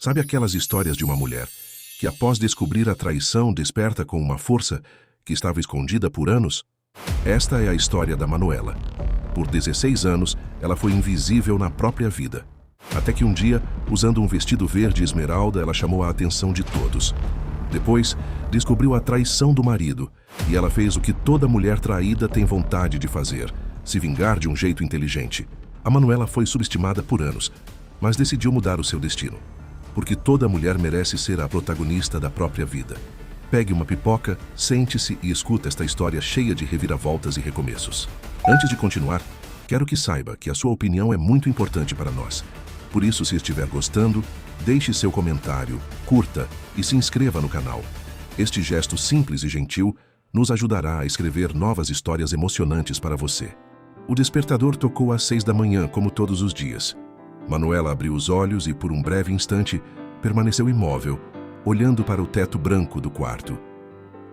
Sabe aquelas histórias de uma mulher que, após descobrir a traição, desperta com uma força que estava escondida por anos? Esta é a história da Manuela. Por 16 anos, ela foi invisível na própria vida. Até que um dia, usando um vestido verde esmeralda, ela chamou a atenção de todos. Depois, descobriu a traição do marido, e ela fez o que toda mulher traída tem vontade de fazer: se vingar de um jeito inteligente. A Manuela foi subestimada por anos, mas decidiu mudar o seu destino. Porque toda mulher merece ser a protagonista da própria vida. Pegue uma pipoca, sente-se e escuta esta história cheia de reviravoltas e recomeços. Antes de continuar, quero que saiba que a sua opinião é muito importante para nós. Por isso, se estiver gostando, deixe seu comentário, curta e se inscreva no canal. Este gesto simples e gentil nos ajudará a escrever novas histórias emocionantes para você. O despertador tocou às 6 da manhã, como todos os dias. Manuela abriu os olhos e, por um breve instante, permaneceu imóvel, olhando para o teto branco do quarto.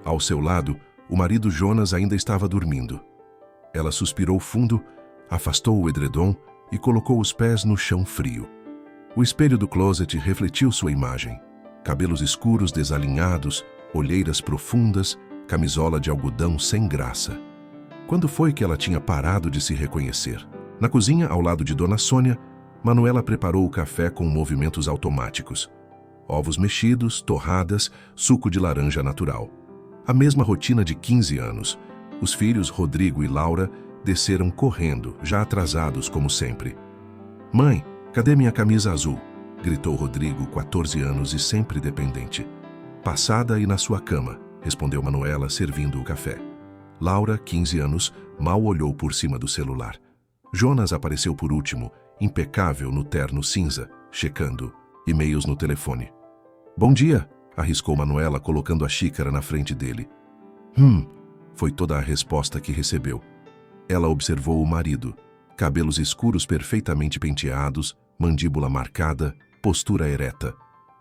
Ao seu lado, o marido Jonas ainda estava dormindo. Ela suspirou fundo, afastou o edredom e colocou os pés no chão frio. O espelho do closet refletiu sua imagem. Cabelos escuros desalinhados, olheiras profundas, camisola de algodão sem graça. Quando foi que ela tinha parado de se reconhecer? Na cozinha, ao lado de Dona Sônia, Manuela preparou o café com movimentos automáticos. Ovos mexidos, torradas, suco de laranja natural. A mesma rotina de 15 anos. Os filhos Rodrigo e Laura desceram correndo, já atrasados como sempre. "Mãe, cadê minha camisa azul?" gritou Rodrigo, 14 anos e sempre dependente. "Passada e na sua cama", respondeu Manuela, servindo o café. Laura, 15 anos, mal olhou por cima do celular. Jonas apareceu por último, impecável no terno cinza, checando e-mails no telefone. "Bom dia", arriscou Manuela, colocando a xícara na frente dele. Foi toda a resposta que recebeu. Ela observou o marido. Cabelos escuros perfeitamente penteados, mandíbula marcada, postura ereta.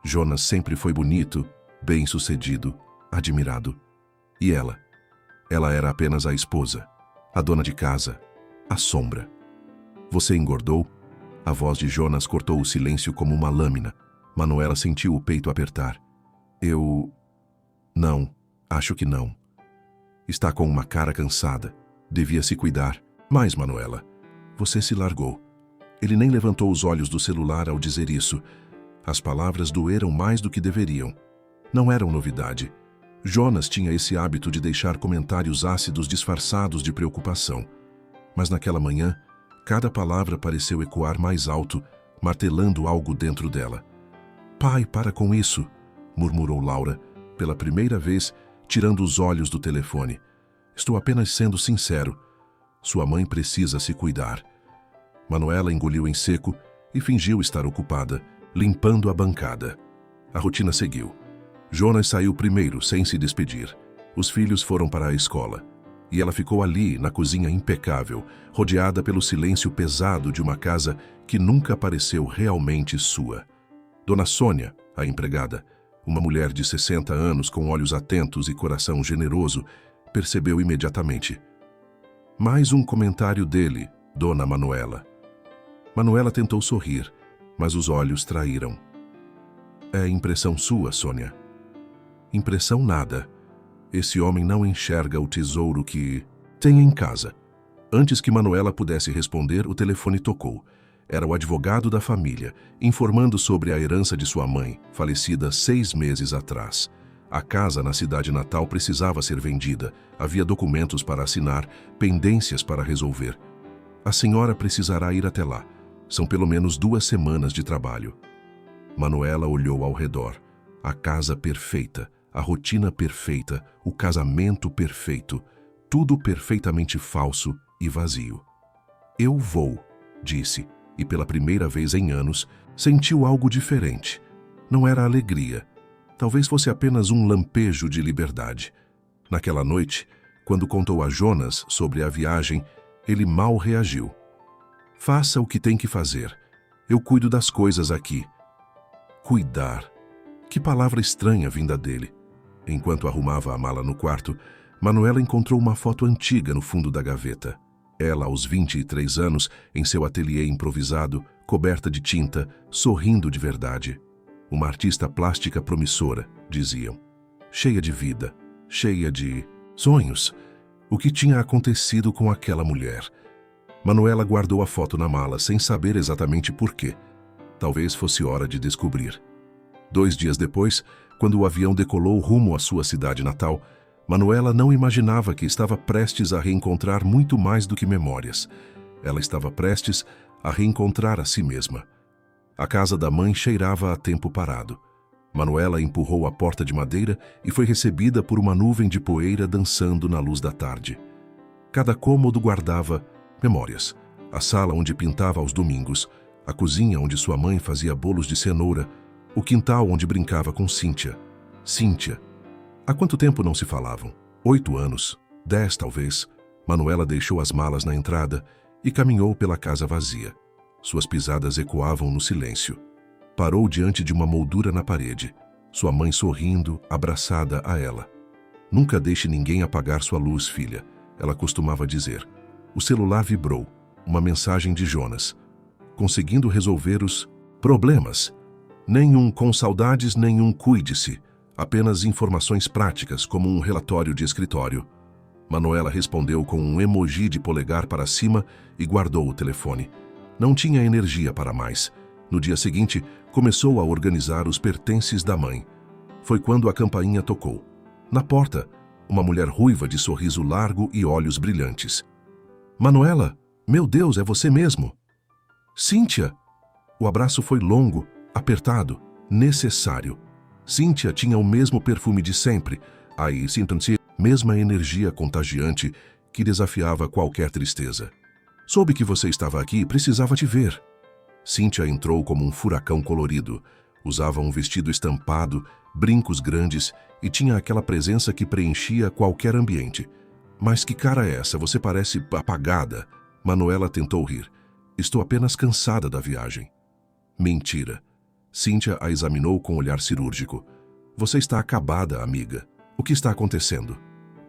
Jonas sempre foi bonito, bem-sucedido, admirado. E ela? Ela era apenas a esposa, a dona de casa, a sombra. "Você engordou?" A voz de Jonas cortou o silêncio como uma lâmina. Manuela sentiu o peito apertar. Não, acho que não." "Está com uma cara cansada. Devia se cuidar." "Mas, Manuela, você se largou." Ele nem levantou os olhos do celular ao dizer isso. As palavras doeram mais do que deveriam. Não eram novidade. Jonas tinha esse hábito de deixar comentários ácidos disfarçados de preocupação. Mas naquela manhã, cada palavra pareceu ecoar mais alto, martelando algo dentro dela. "Pai, para com isso", murmurou Laura, pela primeira vez, tirando os olhos do telefone. "Estou apenas sendo sincero. Sua mãe precisa se cuidar." Manuela engoliu em seco e fingiu estar ocupada, limpando a bancada. A rotina seguiu. Jonas saiu primeiro, sem se despedir. Os filhos foram para a escola. E ela ficou ali, na cozinha impecável, rodeada pelo silêncio pesado de uma casa que nunca pareceu realmente sua. Dona Sônia, a empregada, uma mulher de 60 anos com olhos atentos e coração generoso, percebeu imediatamente. Mais um comentário dele, Dona Manuela. Manuela tentou sorrir, mas os olhos traíram. "É impressão sua, Sônia." "Impressão nada. Esse homem não enxerga o tesouro que tem em casa." Antes que Manuela pudesse responder, o telefone tocou. Era o advogado da família, informando sobre a herança de sua mãe, falecida 6 meses atrás. A casa na cidade natal precisava ser vendida. Havia documentos para assinar, pendências para resolver. "A senhora precisará ir até lá. São pelo menos 2 semanas de trabalho." Manuela olhou ao redor. A casa perfeita, a rotina perfeita, o casamento perfeito, tudo perfeitamente falso e vazio. "Eu vou", disse, e pela primeira vez em anos, sentiu algo diferente. Não era alegria. Talvez fosse apenas um lampejo de liberdade. Naquela noite, quando contou a Jonas sobre a viagem, ele mal reagiu. "Faça o que tem que fazer. Eu cuido das coisas aqui." Cuidar. Que palavra estranha vinda dele. Enquanto arrumava a mala no quarto, Manuela encontrou uma foto antiga no fundo da gaveta. Ela, aos 23 anos, em seu ateliê improvisado, coberta de tinta, sorrindo de verdade. Uma artista plástica promissora, diziam. Cheia de vida, cheia de sonhos. O que tinha acontecido com aquela mulher? Manuela guardou a foto na mala, sem saber exatamente por quê. Talvez fosse hora de descobrir. 2 dias depois, quando o avião decolou rumo à sua cidade natal, Manuela não imaginava que estava prestes a reencontrar muito mais do que memórias. Ela estava prestes a reencontrar a si mesma. A casa da mãe cheirava a tempo parado. Manuela empurrou a porta de madeira e foi recebida por uma nuvem de poeira dançando na luz da tarde. Cada cômodo guardava memórias. A sala onde pintava aos domingos, a cozinha onde sua mãe fazia bolos de cenoura, o quintal onde brincava com Cíntia. Cíntia. Há quanto tempo não se falavam? 8 anos, 10 talvez. Manuela deixou as malas na entrada e caminhou pela casa vazia. Suas pisadas ecoavam no silêncio. Parou diante de uma moldura na parede. Sua mãe sorrindo, abraçada a ela. Nunca deixe ninguém apagar sua luz, filha, ela costumava dizer. O celular vibrou. Uma mensagem de Jonas. Conseguindo resolver os problemas. Nenhum com saudades, nenhum cuide-se. Apenas informações práticas, como um relatório de escritório. Manuela respondeu com um emoji de polegar para cima e guardou o telefone. Não tinha energia para mais. No dia seguinte, começou a organizar os pertences da mãe. Foi quando a campainha tocou. Na porta, uma mulher ruiva de sorriso largo e olhos brilhantes. Manuela, meu Deus, é você mesmo? Cíntia! O abraço foi longo, apertado, necessário. Cíntia tinha o mesmo perfume de sempre, aí sintam-se, mesma energia contagiante que desafiava qualquer tristeza. Soube que você estava aqui e precisava te ver. Cíntia entrou como um furacão colorido. Usava um vestido estampado, brincos grandes e tinha aquela presença que preenchia qualquer ambiente. Mas que cara é essa? Você parece apagada. Manuela tentou rir. Estou apenas cansada da viagem. Mentira. Cíntia a examinou com olhar cirúrgico. Você está acabada, amiga. O que está acontecendo?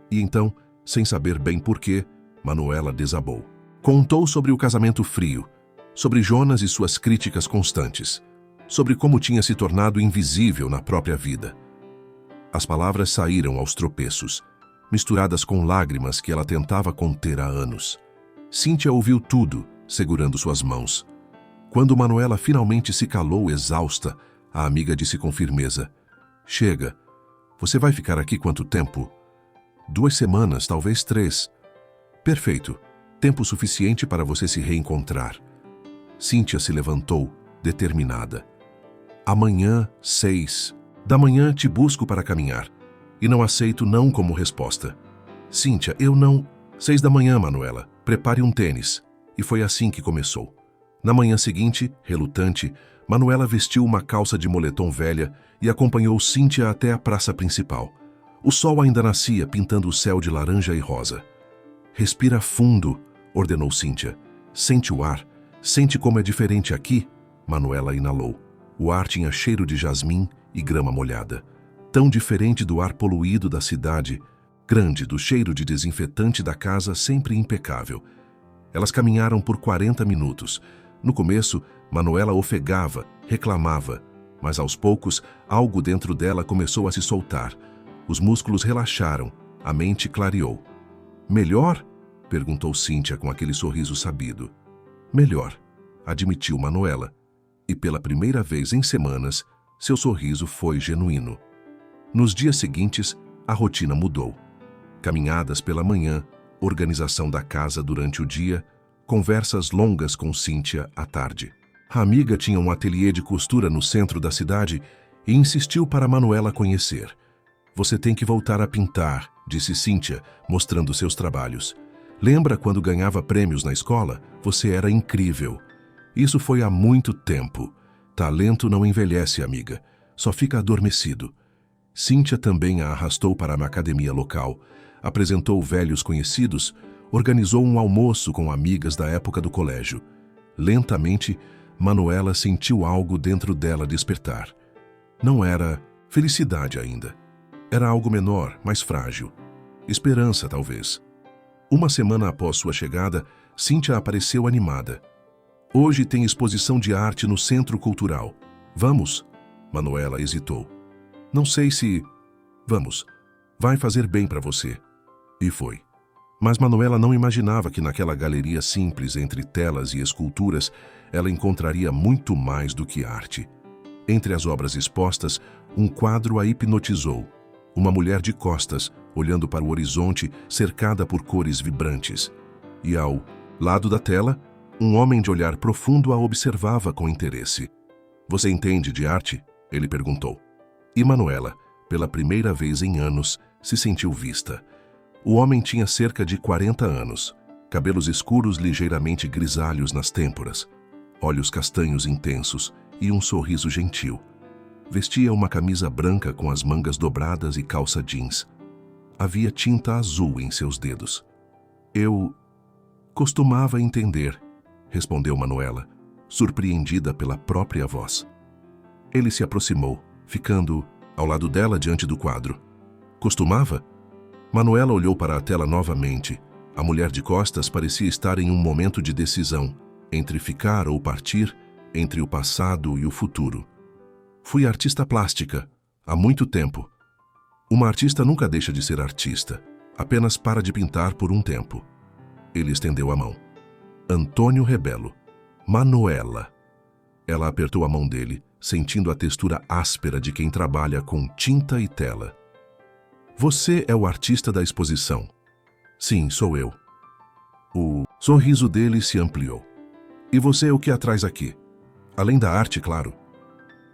E então, sem saber bem porquê, Manuela desabou. Contou sobre o casamento frio, sobre Jonas e suas críticas constantes, sobre como tinha se tornado invisível na própria vida. As palavras saíram aos tropeços, misturadas com lágrimas que ela tentava conter há anos. Cíntia ouviu tudo, segurando suas mãos. Quando Manuela finalmente se calou exausta, a amiga disse com firmeza: Chega. Você vai ficar aqui quanto tempo? 2 semanas, talvez 3. Perfeito. Tempo suficiente para você se reencontrar. Cíntia se levantou, determinada. Amanhã, 6 da manhã, te busco para caminhar. E não aceito não como resposta. Cíntia, eu não... 6 da manhã, Manuela. Prepare um tênis. E foi assim que começou. Na manhã seguinte, relutante, Manuela vestiu uma calça de moletom velha e acompanhou Cíntia até a praça principal. O sol ainda nascia, pintando o céu de laranja e rosa. Respira fundo, ordenou Cíntia. Sente o ar. Sente como é diferente aqui. Manuela inalou. O ar tinha cheiro de jasmim e grama molhada. Tão diferente do ar poluído da cidade, grande do cheiro de desinfetante da casa sempre impecável. Elas caminharam por 40 minutos. No começo, Manuela ofegava, reclamava, mas aos poucos, algo dentro dela começou a se soltar. Os músculos relaxaram, a mente clareou. Melhor? Perguntou Cíntia com aquele sorriso sabido. Melhor, admitiu Manuela. E pela primeira vez em semanas, seu sorriso foi genuíno. Nos dias seguintes, a rotina mudou. Caminhadas pela manhã, organização da casa durante o dia, conversas longas com Cíntia à tarde. A amiga tinha um ateliê de costura no centro da cidade e insistiu para Manuela conhecer. Você tem que voltar a pintar, disse Cíntia, mostrando seus trabalhos. Lembra quando ganhava prêmios na escola? Você era incrível. Isso foi há muito tempo. Talento não envelhece, amiga. Só fica adormecido. Cíntia também a arrastou para uma academia local, apresentou velhos conhecidos, organizou um almoço com amigas da época do colégio. Lentamente, Manuela sentiu algo dentro dela despertar. Não era felicidade ainda. Era algo menor, mais frágil. Esperança, talvez. Uma semana após sua chegada, Cíntia apareceu animada. Hoje tem exposição de arte no Centro Cultural. Vamos? Manuela hesitou. Não sei se... Vamos, vai fazer bem para você. E foi. Mas Manuela não imaginava que naquela galeria simples entre telas e esculturas, ela encontraria muito mais do que arte. Entre as obras expostas, um quadro a hipnotizou. Uma mulher de costas, olhando para o horizonte, cercada por cores vibrantes. E ao lado da tela, um homem de olhar profundo a observava com interesse. Você entende de arte? Ele perguntou. E Manuela, pela primeira vez em anos, se sentiu vista. O homem tinha cerca de 40 anos, cabelos escuros ligeiramente grisalhos nas têmporas, olhos castanhos intensos e um sorriso gentil. Vestia uma camisa branca com as mangas dobradas e calça jeans. Havia tinta azul em seus dedos. Eu costumava entender, respondeu Manuela, surpreendida pela própria voz. Ele se aproximou, ficando ao lado dela diante do quadro. Costumava? Manuela olhou para a tela novamente. A mulher de costas parecia estar em um momento de decisão, entre ficar ou partir, entre o passado e o futuro. Fui artista plástica, há muito tempo. Uma artista nunca deixa de ser artista, apenas para de pintar por um tempo. Ele estendeu a mão. Antônio Rebelo. Manuela. Ela apertou a mão dele, sentindo a textura áspera de quem trabalha com tinta e tela. Você é o artista da exposição. Sim, sou eu. O sorriso dele se ampliou. E você é o que a traz aqui? Além da arte, claro.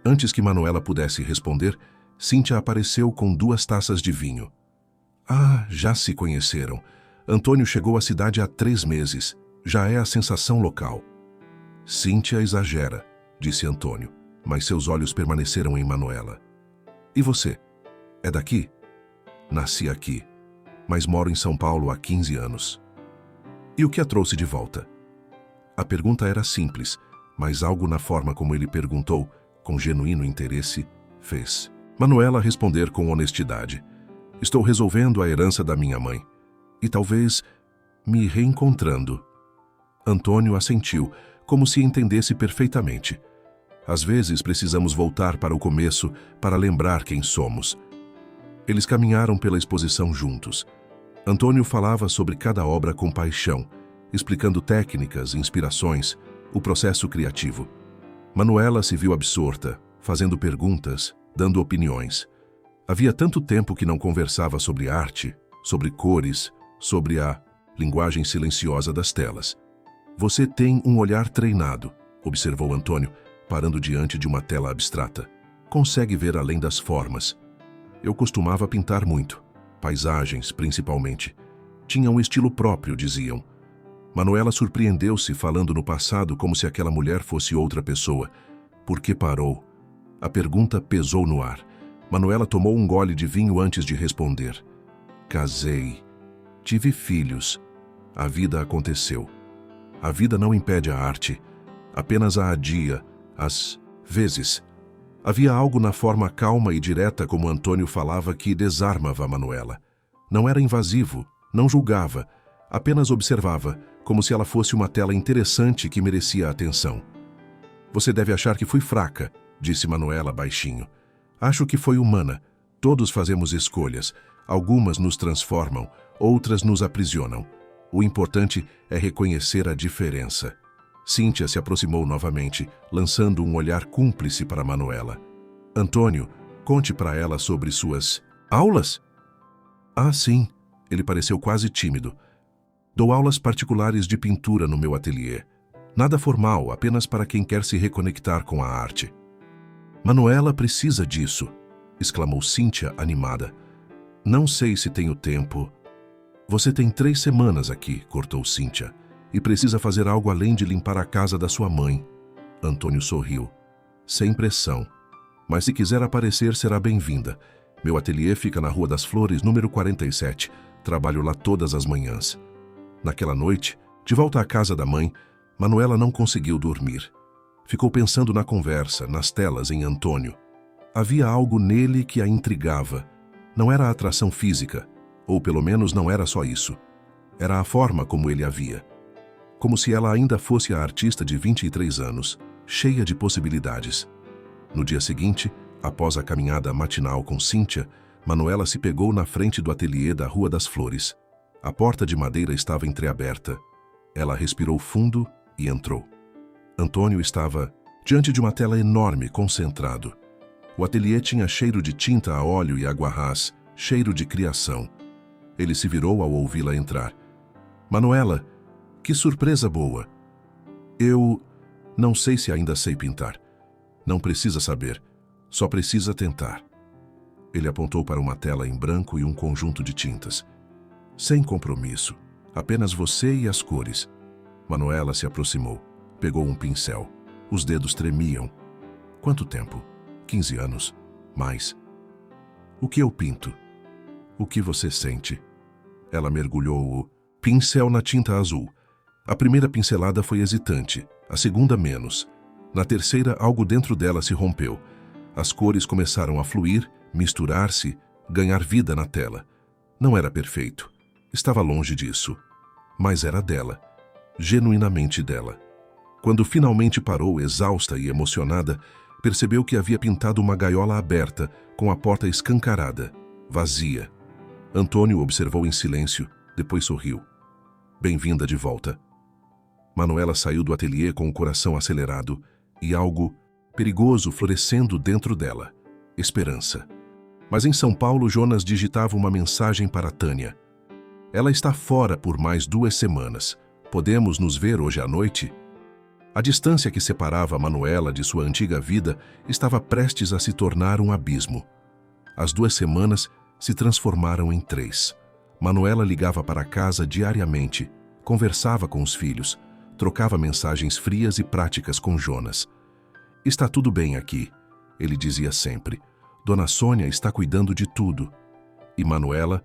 Antes que Manuela pudesse responder, Cíntia apareceu com 2 taças de vinho. Ah, já se conheceram. Antônio chegou à cidade há 3 meses. Já é a sensação local. Cíntia exagera, disse Antônio, mas seus olhos permaneceram em Manuela. E você? É daqui? Nasci aqui, mas moro em São Paulo há 15 anos. E o que a trouxe de volta? A pergunta era simples, mas algo na forma como ele perguntou, com genuíno interesse, fez Manuela responder com honestidade. Estou resolvendo a herança da minha mãe. E talvez me reencontrando. Antônio assentiu, como se entendesse perfeitamente. Às vezes precisamos voltar para o começo para lembrar quem somos. Eles caminharam pela exposição juntos. Antônio falava sobre cada obra com paixão, explicando técnicas, inspirações, o processo criativo. Manuela se viu absorta, fazendo perguntas, dando opiniões. Havia tanto tempo que não conversava sobre arte, sobre cores, sobre a linguagem silenciosa das telas. Você tem um olhar treinado, observou Antônio, parando diante de uma tela abstrata. Consegue ver além das formas. Eu costumava pintar muito, paisagens principalmente. Tinha um estilo próprio, diziam. Manuela surpreendeu-se falando no passado como se aquela mulher fosse outra pessoa. Por que parou? A pergunta pesou no ar. Manuela tomou um gole de vinho antes de responder. Casei. Tive filhos. A vida aconteceu. A vida não impede a arte, apenas a adia, às vezes. Havia algo na forma calma e direta como Antônio falava que desarmava Manuela. Não era invasivo, não julgava, apenas observava, como se ela fosse uma tela interessante que merecia atenção. Você deve achar que fui fraca, disse Manuela baixinho. Acho que foi humana. Todos fazemos escolhas. Algumas nos transformam, outras nos aprisionam. O importante é reconhecer a diferença. Cíntia se aproximou novamente, lançando um olhar cúmplice para Manuela. Antônio, conte para ela sobre suas aulas? Ah, sim. Ele pareceu quase tímido. Dou aulas particulares de pintura no meu ateliê. Nada formal, apenas para quem quer se reconectar com a arte. Manuela precisa disso, exclamou Cíntia animada. Não sei se tenho tempo. Você tem 3 semanas aqui, cortou Cíntia, e precisa fazer algo além de limpar a casa da sua mãe. Antônio sorriu. Sem pressão. Mas se quiser aparecer, será bem-vinda. Meu ateliê fica na Rua das Flores, número 47. Trabalho lá todas as manhãs. Naquela noite, de volta à casa da mãe, Manuela não conseguiu dormir. Ficou pensando na conversa, nas telas em Antônio. Havia algo nele que a intrigava. Não era a atração física, ou pelo menos não era só isso. Era a forma como ele a via. Como se ela ainda fosse a artista de 23 anos, cheia de possibilidades. No dia seguinte, Após a caminhada matinal com Cíntia, Manuela se pegou na frente do ateliê da Rua das Flores. A porta de madeira estava entreaberta. Ela respirou fundo e entrou. Antônio estava diante de uma tela enorme, concentrado. O ateliê tinha cheiro de tinta a óleo e aguarrás, cheiro de criação. Ele se virou ao ouvi-la entrar. Manuela, que surpresa boa! Eu não sei se ainda sei pintar. Não precisa saber, só precisa tentar. Ele apontou para uma tela em branco e um conjunto de tintas. Sem compromisso, apenas você e as cores. Manuela se aproximou, pegou um pincel. Os dedos tremiam. Quanto tempo? 15 anos? Mais. O que eu pinto? O que você sente? Ela mergulhou o pincel na tinta azul. A primeira pincelada foi hesitante, a segunda menos. Na terceira, algo dentro dela se rompeu. As cores começaram a fluir, misturar-se, ganhar vida na tela. Não era perfeito. Estava longe disso. Mas era dela. Genuinamente dela. Quando finalmente parou, exausta e emocionada, percebeu que havia pintado uma gaiola aberta, com a porta escancarada, vazia. Antônio observou em silêncio, depois sorriu. Bem-vinda de volta. Manuela saiu do ateliê com o coração acelerado e algo perigoso florescendo dentro dela. Esperança. Mas em São Paulo, Jonas digitava uma mensagem para Tânia. Ela está fora por mais 2 semanas. Podemos nos ver hoje à noite? A distância que separava Manuela de sua antiga vida estava prestes a se tornar um abismo. As 2 semanas se transformaram em 3. Manuela ligava para casa diariamente, conversava com os filhos, trocava mensagens frias e práticas com Jonas. Está tudo bem aqui, ele dizia sempre. Dona Sônia está cuidando de tudo. E Manuela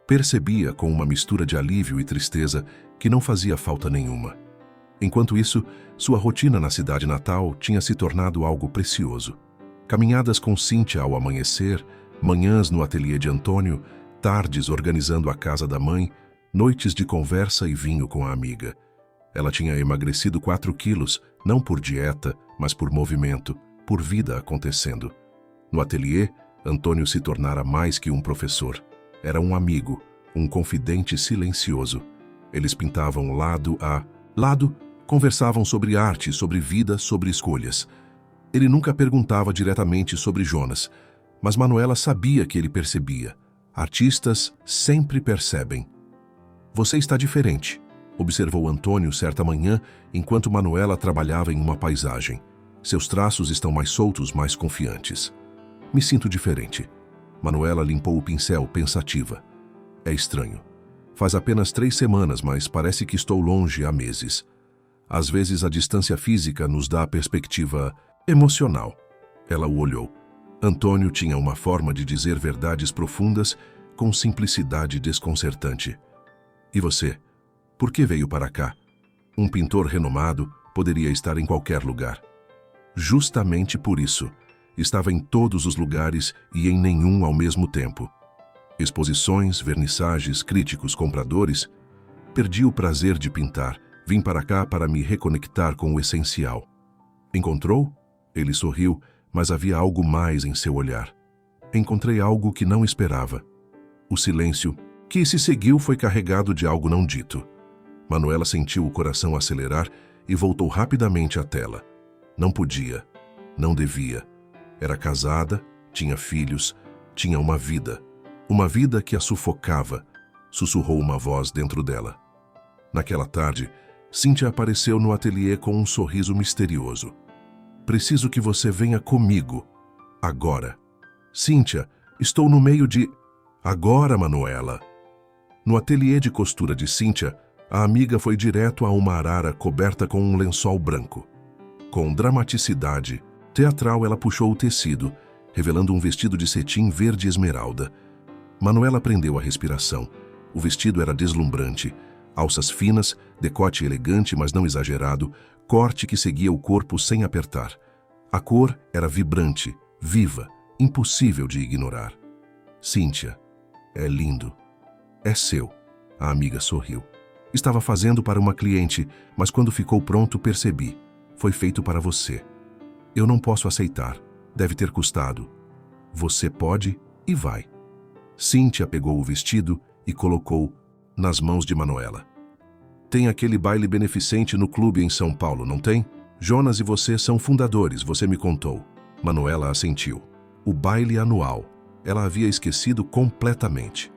percebia com uma mistura de alívio e tristeza que não fazia falta nenhuma. Enquanto isso, sua rotina na cidade natal tinha se tornado algo precioso. Caminhadas com Cíntia ao amanhecer, manhãs no ateliê de Antônio, tardes organizando a casa da mãe, noites de conversa e vinho com a amiga. Ela tinha emagrecido 4 quilos, não por dieta, mas por movimento, por vida acontecendo. No ateliê, Antônio se tornara mais que um professor. Era um amigo, um confidente silencioso. Eles pintavam lado a lado, conversavam sobre arte, sobre vida, sobre escolhas. Ele nunca perguntava diretamente sobre Jonas, mas Manuela sabia que ele percebia. Artistas sempre percebem. Você está diferente, observou Antônio certa manhã, enquanto Manuela trabalhava em uma paisagem. Seus traços estão mais soltos, mais confiantes. Me sinto diferente. Manuela limpou o pincel, pensativa. É estranho. Faz apenas 3 semanas, mas parece que estou longe há meses. Às vezes a distância física nos dá a perspectiva emocional. Ela o olhou. Antônio tinha uma forma de dizer verdades profundas com simplicidade desconcertante. E você? Por que veio para cá? Um pintor renomado poderia estar em qualquer lugar. Justamente por isso, estava em todos os lugares e em nenhum ao mesmo tempo. Exposições, vernissagens, críticos, compradores. Perdi o prazer de pintar. Vim para cá para me reconectar com o essencial. Encontrou? Ele sorriu, mas havia algo mais em seu olhar. Encontrei algo que não esperava. O silêncio que se seguiu foi carregado de algo não dito. Manuela sentiu o coração acelerar e voltou rapidamente à tela. Não podia, não devia. Era casada, tinha filhos, tinha uma vida. Uma vida que a sufocava, sussurrou uma voz dentro dela. Naquela tarde, Cíntia apareceu no ateliê com um sorriso misterioso. Preciso que você venha comigo. Agora. Cíntia, estou no meio de... Agora, Manuela. No ateliê de costura de Cíntia, a amiga foi direto a uma arara coberta com um lençol branco. Com dramaticidade teatral, ela puxou o tecido, revelando um vestido de cetim verde esmeralda. Manuela prendeu a respiração. O vestido era deslumbrante. Alças finas, decote elegante, mas não exagerado, corte que seguia o corpo sem apertar. A cor era vibrante, viva, impossível de ignorar. Cíntia, é lindo. É seu. A amiga sorriu. Estava fazendo para uma cliente, mas quando ficou pronto percebi. Foi feito para você. Eu não posso aceitar. Deve ter custado. Você pode e vai. Cíntia pegou o vestido e colocou nas mãos de Manuela. Tem aquele baile beneficente no clube em São Paulo, não tem? Jonas e você são fundadores, você me contou. Manuela assentiu. O baile anual. Ela havia esquecido completamente.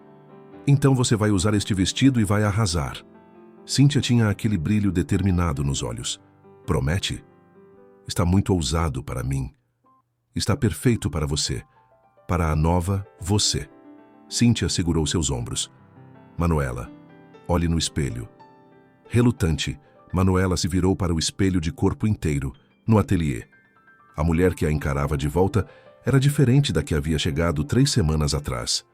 Então você vai usar este vestido e vai arrasar. Cíntia tinha aquele brilho determinado nos olhos. Promete? Está muito ousado para mim. Está perfeito para você. Para a nova você. Cíntia segurou seus ombros. Manuela, olhe no espelho. Relutante, Manuela se virou para o espelho de corpo inteiro, no ateliê. A mulher que a encarava de volta era diferente da que havia chegado 3 semanas atrás.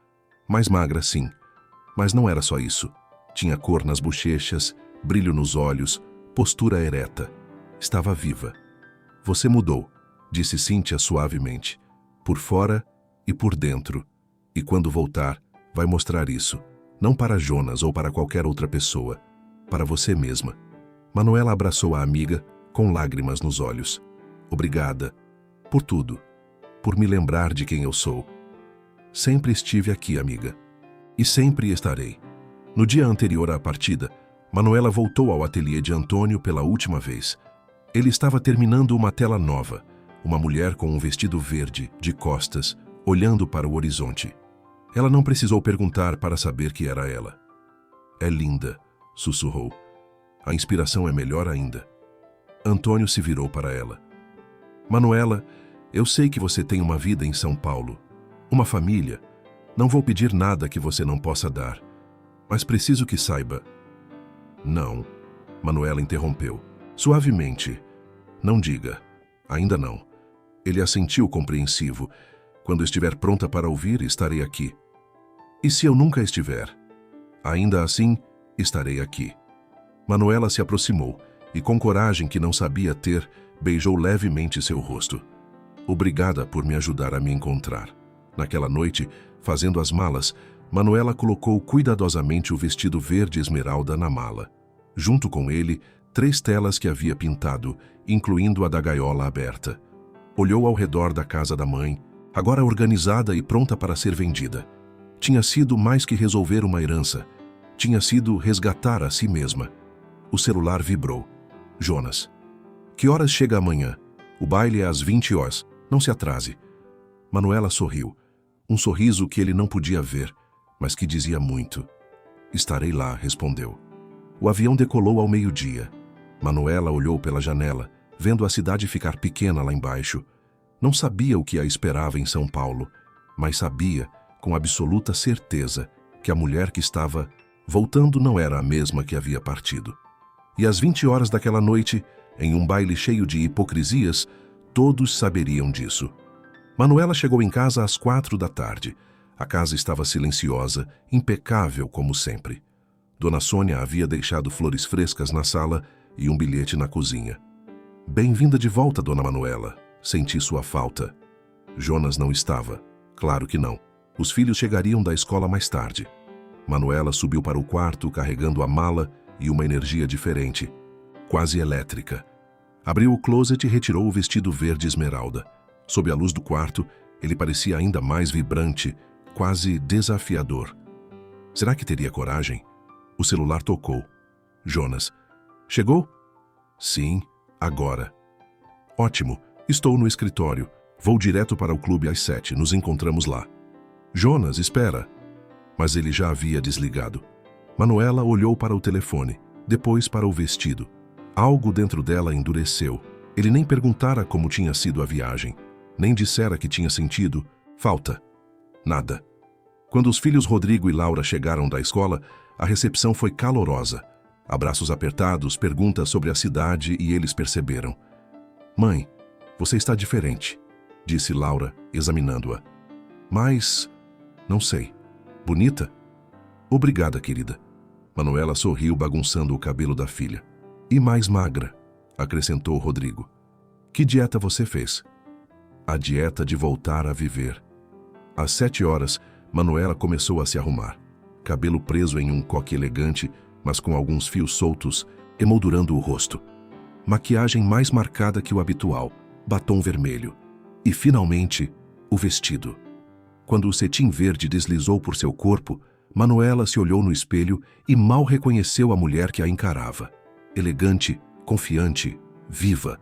Mais magra, sim. Mas não era só isso. Tinha cor nas bochechas, brilho nos olhos, postura ereta. Estava viva. Você mudou, disse Cíntia suavemente. Por fora e por dentro. E quando voltar, vai mostrar isso. Não para Jonas ou para qualquer outra pessoa. Para você mesma. Manuela abraçou a amiga, com lágrimas nos olhos. Obrigada. Por tudo. Por me lembrar de quem eu sou. Sempre estive aqui, amiga. E sempre estarei. No dia anterior à partida, Manuela voltou ao ateliê de Antônio pela última vez. Ele estava terminando uma tela nova. Uma mulher com um vestido verde, de costas, olhando para o horizonte. Ela não precisou perguntar para saber que era ela. É linda, sussurrou. A inspiração é melhor ainda. Antônio se virou para ela. Manuela, eu sei que você tem uma vida em São Paulo. Uma família. Não vou pedir nada que você não possa dar. Mas preciso que saiba. Não. Manuela interrompeu. Suavemente. Não diga. Ainda não. Ele assentiu compreensivo. Quando estiver pronta para ouvir, estarei aqui. E se eu nunca estiver? Ainda assim, estarei aqui. Manuela se aproximou e, com coragem que não sabia ter, beijou levemente seu rosto. Obrigada por me ajudar a me encontrar. Naquela noite, fazendo as malas, Manuela colocou cuidadosamente o vestido verde esmeralda na mala. Junto com ele, 3 telas que havia pintado, incluindo a da gaiola aberta. Olhou ao redor da casa da mãe, agora organizada e pronta para ser vendida. Tinha sido mais que resolver uma herança. Tinha sido resgatar a si mesma. O celular vibrou. Jonas. Que horas chega amanhã? O baile é às 20 horas. Não se atrase. Manuela sorriu. Um sorriso que ele não podia ver, mas que dizia muito. Estarei lá, respondeu. O avião decolou ao meio-dia. Manuela olhou pela janela, vendo a cidade ficar pequena lá embaixo. Não sabia o que a esperava em São Paulo, mas sabia, com absoluta certeza, que a mulher que estava voltando não era a mesma que havia partido. E às 20 horas daquela noite, em um baile cheio de hipocrisias, todos saberiam disso. Manuela chegou em casa às 4 da tarde. A casa estava silenciosa, impecável como sempre. Dona Sônia havia deixado flores frescas na sala e um bilhete na cozinha. Bem-vinda de volta, Dona Manuela. Senti sua falta. Jonas não estava. Claro que não. Os filhos chegariam da escola mais tarde. Manuela subiu para o quarto carregando a mala e uma energia diferente, quase elétrica. Abriu o closet e retirou o vestido verde esmeralda. Sob a luz do quarto, ele parecia ainda mais vibrante, quase desafiador. Será que teria coragem? O celular tocou. Jonas. Chegou? Sim, agora. Ótimo, estou no escritório. Vou direto para o clube às 7, nos encontramos lá. Jonas, espera. Mas ele já havia desligado. Manuela olhou para o telefone, depois para o vestido. Algo dentro dela endureceu. Ele nem perguntara como tinha sido a viagem, nem dissera que tinha sentido falta. Nada. Quando os filhos Rodrigo e Laura chegaram da escola, a recepção foi calorosa. Abraços apertados, perguntas sobre a cidade e eles perceberam. Mãe, você está diferente, disse Laura, examinando-a. Mas, não sei, bonita? Obrigada, querida. Manuela sorriu, bagunçando o cabelo da filha. E mais magra, acrescentou Rodrigo. Que dieta você fez? A dieta de voltar a viver. Às 7 horas, Manuela começou a se arrumar. Cabelo preso em um coque elegante, mas com alguns fios soltos, emoldurando o rosto. Maquiagem mais marcada que o habitual, batom vermelho. E, finalmente, o vestido. Quando o cetim verde deslizou por seu corpo, Manuela se olhou no espelho e mal reconheceu a mulher que a encarava. Elegante, confiante, viva.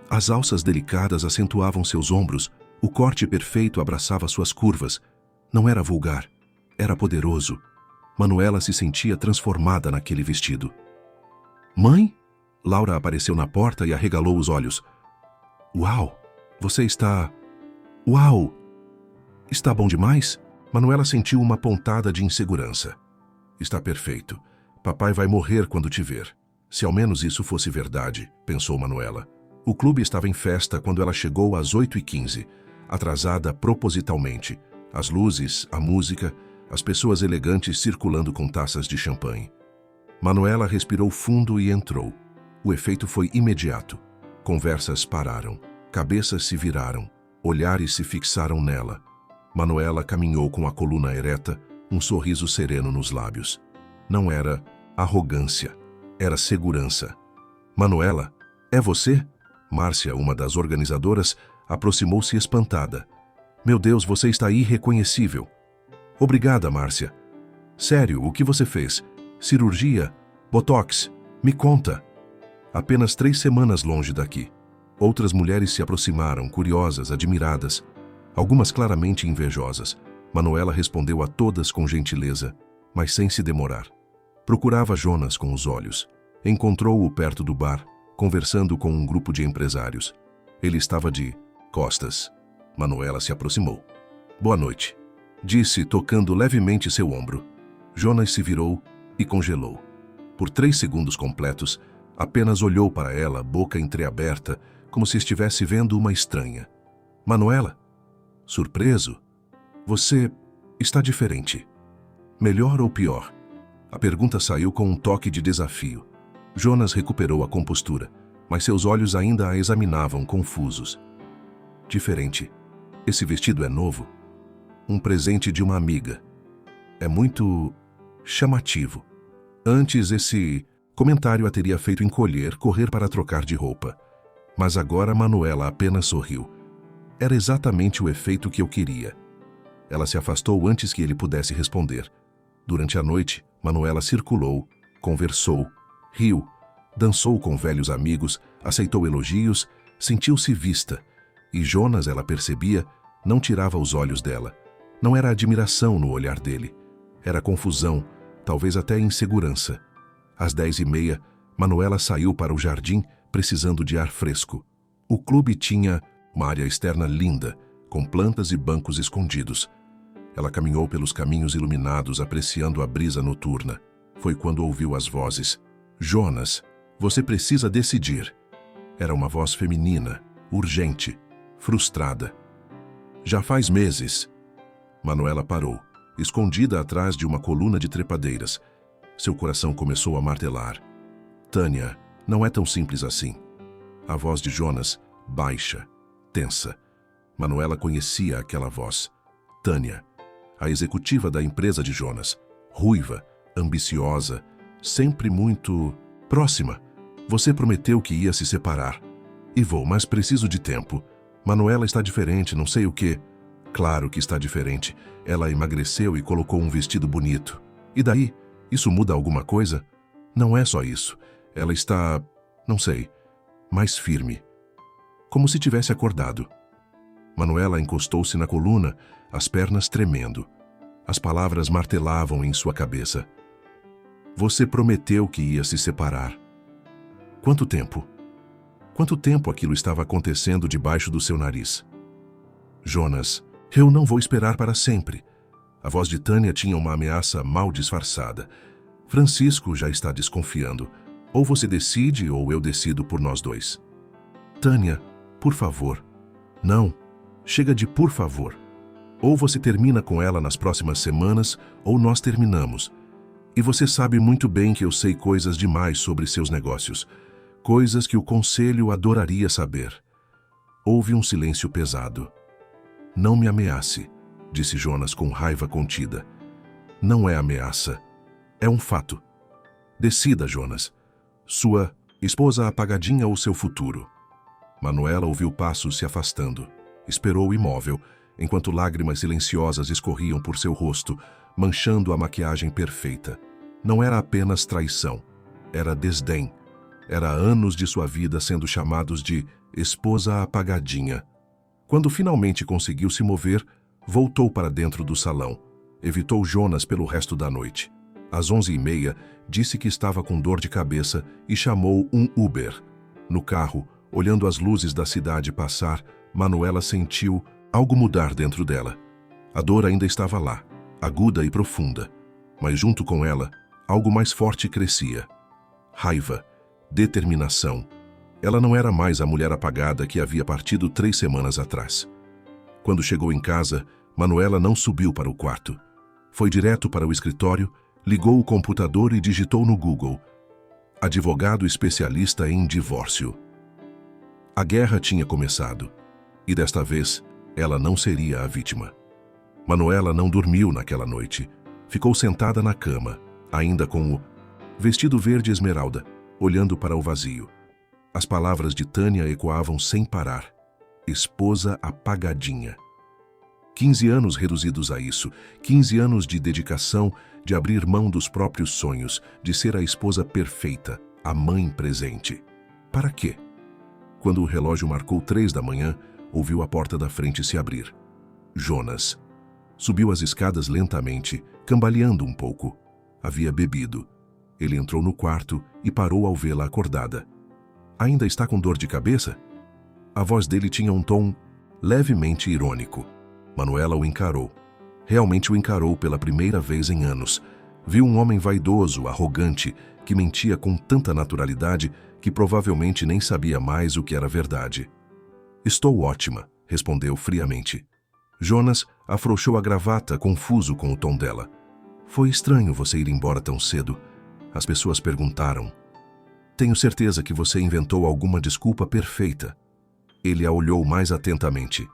As alças delicadas acentuavam seus ombros, o corte perfeito abraçava suas curvas. Não era vulgar, era poderoso. Manuela se sentia transformada naquele vestido. Mãe? Laura apareceu na porta e arregalou os olhos. Uau! Você está... Uau! Está bom demais? Manuela sentiu uma pontada de insegurança. Está perfeito. Papai vai morrer quando te ver. Se ao menos isso fosse verdade, pensou Manuela. O clube estava em festa quando ela chegou às 8h15, atrasada propositalmente. As luzes, a música, as pessoas elegantes circulando com taças de champanhe. Manuela respirou fundo e entrou. O efeito foi imediato. Conversas pararam, cabeças se viraram, olhares se fixaram nela. Manuela caminhou com a coluna ereta, um sorriso sereno nos lábios. Não era arrogância, era segurança. Manuela, é você? Márcia, uma das organizadoras, aproximou-se espantada. Meu Deus, você está irreconhecível. Obrigada, Márcia. Sério, o que você fez? Cirurgia? Botox? Me conta. Apenas 3 semanas longe daqui. Outras mulheres se aproximaram, curiosas, admiradas. Algumas claramente invejosas. Manuela respondeu a todas com gentileza, mas sem se demorar. Procurava Jonas com os olhos. Encontrou-o perto do bar, conversando com um grupo de empresários. Ele estava de costas. Manuela se aproximou. Boa noite, disse, tocando levemente seu ombro. Jonas se virou e congelou. Por 3 segundos completos, apenas olhou para ela, boca entreaberta, como se estivesse vendo uma estranha. Manuela? Surpreso? Você está diferente. Melhor ou pior? A pergunta saiu com um toque de desafio. Jonas recuperou a compostura, mas seus olhos ainda a examinavam confusos. Diferente. Esse vestido é novo? Um presente de uma amiga. É muito chamativo. Antes, esse comentário a teria feito encolher, correr para trocar de roupa. Mas agora Manuela apenas sorriu. Era exatamente o efeito que eu queria. Ela se afastou antes que ele pudesse responder. Durante a noite, Manuela circulou, conversou, riu, dançou com velhos amigos, aceitou elogios, sentiu-se vista. E Jonas, ela percebia, não tirava os olhos dela. Não era admiração no olhar dele. Era confusão, talvez até insegurança. Às 10h30, Manuela saiu para o jardim, precisando de ar fresco. O clube tinha uma área externa linda, com plantas e bancos escondidos. Ela caminhou pelos caminhos iluminados, apreciando a brisa noturna. Foi quando ouviu as vozes. Jonas, você precisa decidir. Era uma voz feminina, urgente, frustrada. Já faz meses. Manuela parou, escondida atrás de uma coluna de trepadeiras. Seu coração começou a martelar. Tânia, não é tão simples assim. A voz de Jonas, baixa, tensa. Manuela conhecia aquela voz. Tânia, a executiva da empresa de Jonas. Ruiva, ambiciosa, sempre muito próxima. Você prometeu que ia se separar. E vou, mas preciso de tempo. Manuela está diferente, não sei o quê. Claro que está diferente. Ela emagreceu e colocou um vestido bonito. E daí? Isso muda alguma coisa? Não é só isso. Ela está, não sei, mais firme. Como se tivesse acordado. Manuela encostou-se na coluna, as pernas tremendo. As palavras martelavam em sua cabeça. Você prometeu que ia se separar. Quanto tempo? Quanto tempo aquilo estava acontecendo debaixo do seu nariz? Jonas, eu não vou esperar para sempre. A voz de Tânia tinha uma ameaça mal disfarçada. Francisco já está desconfiando. Ou você decide ou eu decido por nós dois. Tânia, por favor. Não, chega de por favor. Ou você termina com ela nas próximas semanas, ou nós terminamos. E você sabe muito bem que eu sei coisas demais sobre seus negócios. Coisas que o conselho adoraria saber. Houve um silêncio pesado. Não me ameace, disse Jonas com raiva contida. Não é ameaça. É um fato. Decida, Jonas. Sua esposa apagadinha ou seu futuro? Manuela ouviu passos se afastando. Esperou imóvel. enquanto lágrimas silenciosas escorriam por seu rosto, manchando a maquiagem perfeita. Não era apenas traição, era desdém. Era anos de sua vida sendo chamados de esposa apagadinha. Quando finalmente conseguiu se mover, voltou para dentro do salão. Evitou Jonas pelo resto da noite. Às 11h30, disse que estava com dor de cabeça e chamou um Uber. No carro, olhando as luzes da cidade passar, Manuela sentiu algo mudar dentro dela. A dor ainda estava lá, aguda e profunda. Mas junto com ela, algo mais forte crescia. Raiva, determinação. Ela não era mais a mulher apagada que havia partido 3 semanas atrás. Quando chegou em casa, Manuela não subiu para o quarto. Foi direto para o escritório, ligou o computador e digitou no Google: advogado especialista em divórcio. A guerra tinha começado, e desta vez ela não seria a vítima. Manuela não dormiu naquela noite. Ficou sentada na cama, ainda com o vestido verde esmeralda, olhando para o vazio. As palavras de Tânia ecoavam sem parar. Esposa apagadinha. 15 anos reduzidos a isso, 15 anos de dedicação, de abrir mão dos próprios sonhos, de ser a esposa perfeita, a mãe presente. Para quê? Quando o relógio marcou 3 da manhã, ouviu a porta da frente se abrir. Jonas. Subiu as escadas lentamente, cambaleando um pouco. Havia bebido. Ele entrou no quarto e parou ao vê-la acordada. Ainda está com dor de cabeça? A voz dele tinha um tom levemente irônico. Manuela o encarou. Realmente o encarou pela primeira vez em anos. Viu um homem vaidoso, arrogante, que mentia com tanta naturalidade que provavelmente nem sabia mais o que era verdade. Estou ótima, respondeu friamente. Jonas afrouxou a gravata, confuso com o tom dela. Foi estranho você ir embora tão cedo. As pessoas perguntaram. Tenho certeza que você inventou alguma desculpa perfeita. Ele a olhou mais atentamente.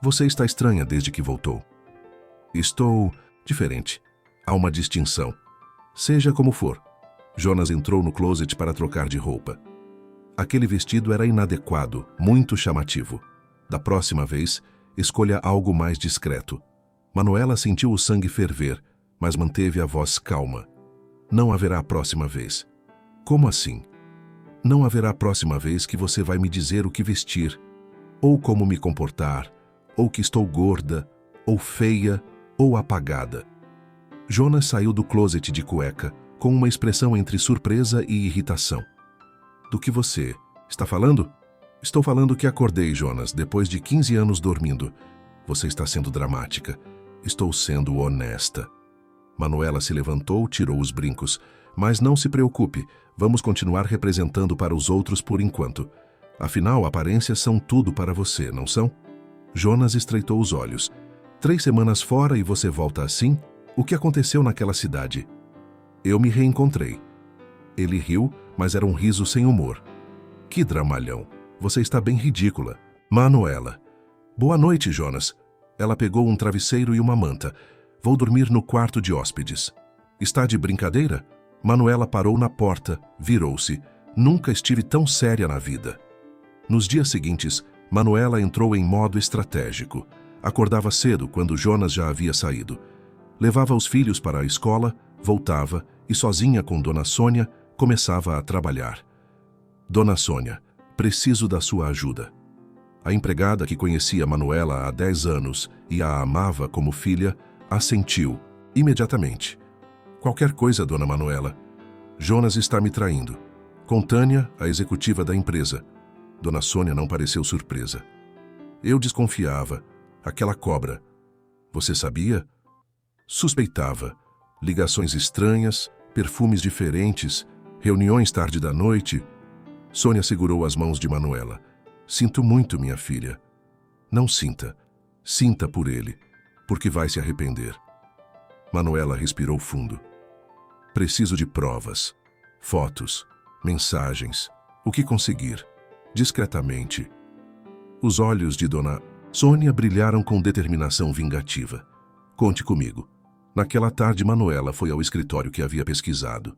Você está estranha desde que voltou. Estou diferente. Há uma distinção. Seja como for. Jonas entrou no closet para trocar de roupa. Aquele vestido era inadequado, muito chamativo. Da próxima vez, escolha algo mais discreto. Manuela sentiu o sangue ferver, mas manteve a voz calma. Não haverá próxima vez. Como assim? Não haverá próxima vez que você vai me dizer o que vestir, ou como me comportar, ou que estou gorda, ou feia, ou apagada. Jonas saiu do closet de cueca, com uma expressão entre surpresa e irritação. Do que você está falando? Estou falando que acordei, Jonas, depois de 15 anos dormindo. Você está sendo dramática. Estou sendo honesta. Manuela se levantou, tirou os brincos. Mas não se preocupe, vamos continuar representando para os outros por enquanto. Afinal, aparências são tudo para você, não são? Jonas estreitou os olhos. 3 semanas fora e você volta assim? O que aconteceu naquela cidade? Eu me reencontrei. Ele riu, mas era um riso sem humor. Que dramalhão. Você está bem ridícula. Manuela. Boa noite, Jonas. Ela pegou um travesseiro e uma manta. Vou dormir no quarto de hóspedes. Está de brincadeira? Manuela parou na porta, virou-se. Nunca estive tão séria na vida. Nos dias seguintes, Manuela entrou em modo estratégico. Acordava cedo quando Jonas já havia saído. Levava os filhos para a escola, voltava e, sozinha com Dona Sônia, começava a trabalhar. Dona Sônia, preciso da sua ajuda. A empregada que conhecia Manuela há 10 anos e a amava como filha, assentiu, imediatamente. Qualquer coisa, Dona Manuela. Jonas está me traindo. Com Tânia, a executiva da empresa. Dona Sônia não pareceu surpresa. Eu desconfiava. Aquela cobra. Você sabia? Suspeitava. Ligações estranhas, perfumes diferentes, reuniões tarde da noite. Sônia segurou as mãos de Manuela. Sinto muito, minha filha. Não sinta. Sinta por ele, porque vai se arrepender. Manuela respirou fundo. Preciso de provas, fotos, mensagens, o que conseguir, discretamente. Os olhos de Dona Sônia brilharam com determinação vingativa. Conte comigo. Naquela tarde, Manuela foi ao escritório que havia pesquisado.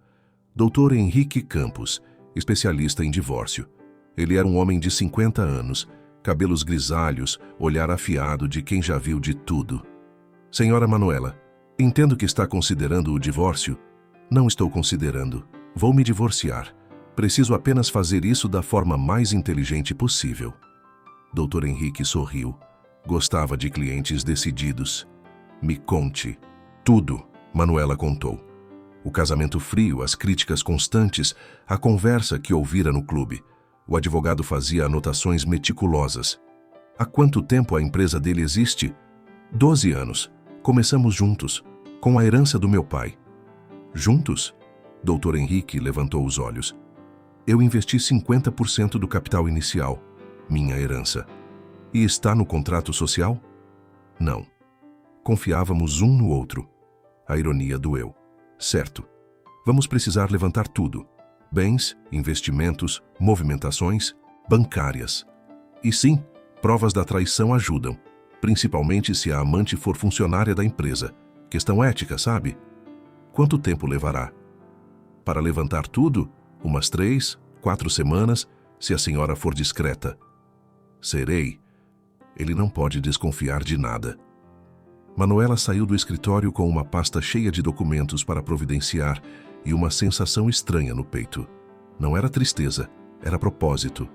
Dr. Henrique Campos, especialista em divórcio. Ele era um homem de 50 anos, cabelos grisalhos, olhar afiado de quem já viu de tudo. Senhora Manuela, entendo que está considerando o divórcio. Não estou considerando. Vou me divorciar. Preciso apenas fazer isso da forma mais inteligente possível. Dr. Henrique sorriu. Gostava de clientes decididos. Me conte. Tudo, Manuela contou. O casamento frio, as críticas constantes, a conversa que ouvira no clube. O advogado fazia anotações meticulosas. Há quanto tempo a empresa dele existe? 12 anos. Começamos juntos, com a herança do meu pai. Juntos? Dr. Henrique levantou os olhos. Eu investi 50% do capital inicial, minha herança. E está no contrato social? Não. Confiávamos um no outro. A ironia doeu. Certo. Vamos precisar levantar tudo. Bens, investimentos, movimentações, bancárias. E sim, provas da traição ajudam, principalmente se a amante for funcionária da empresa. Questão ética, sabe? Quanto tempo levará? Para levantar tudo, umas 3, 4 semanas, se a senhora for discreta. Serei. Ele não pode desconfiar de nada. Manuela saiu do escritório com uma pasta cheia de documentos para providenciar e uma sensação estranha no peito. Não era tristeza, era propósito.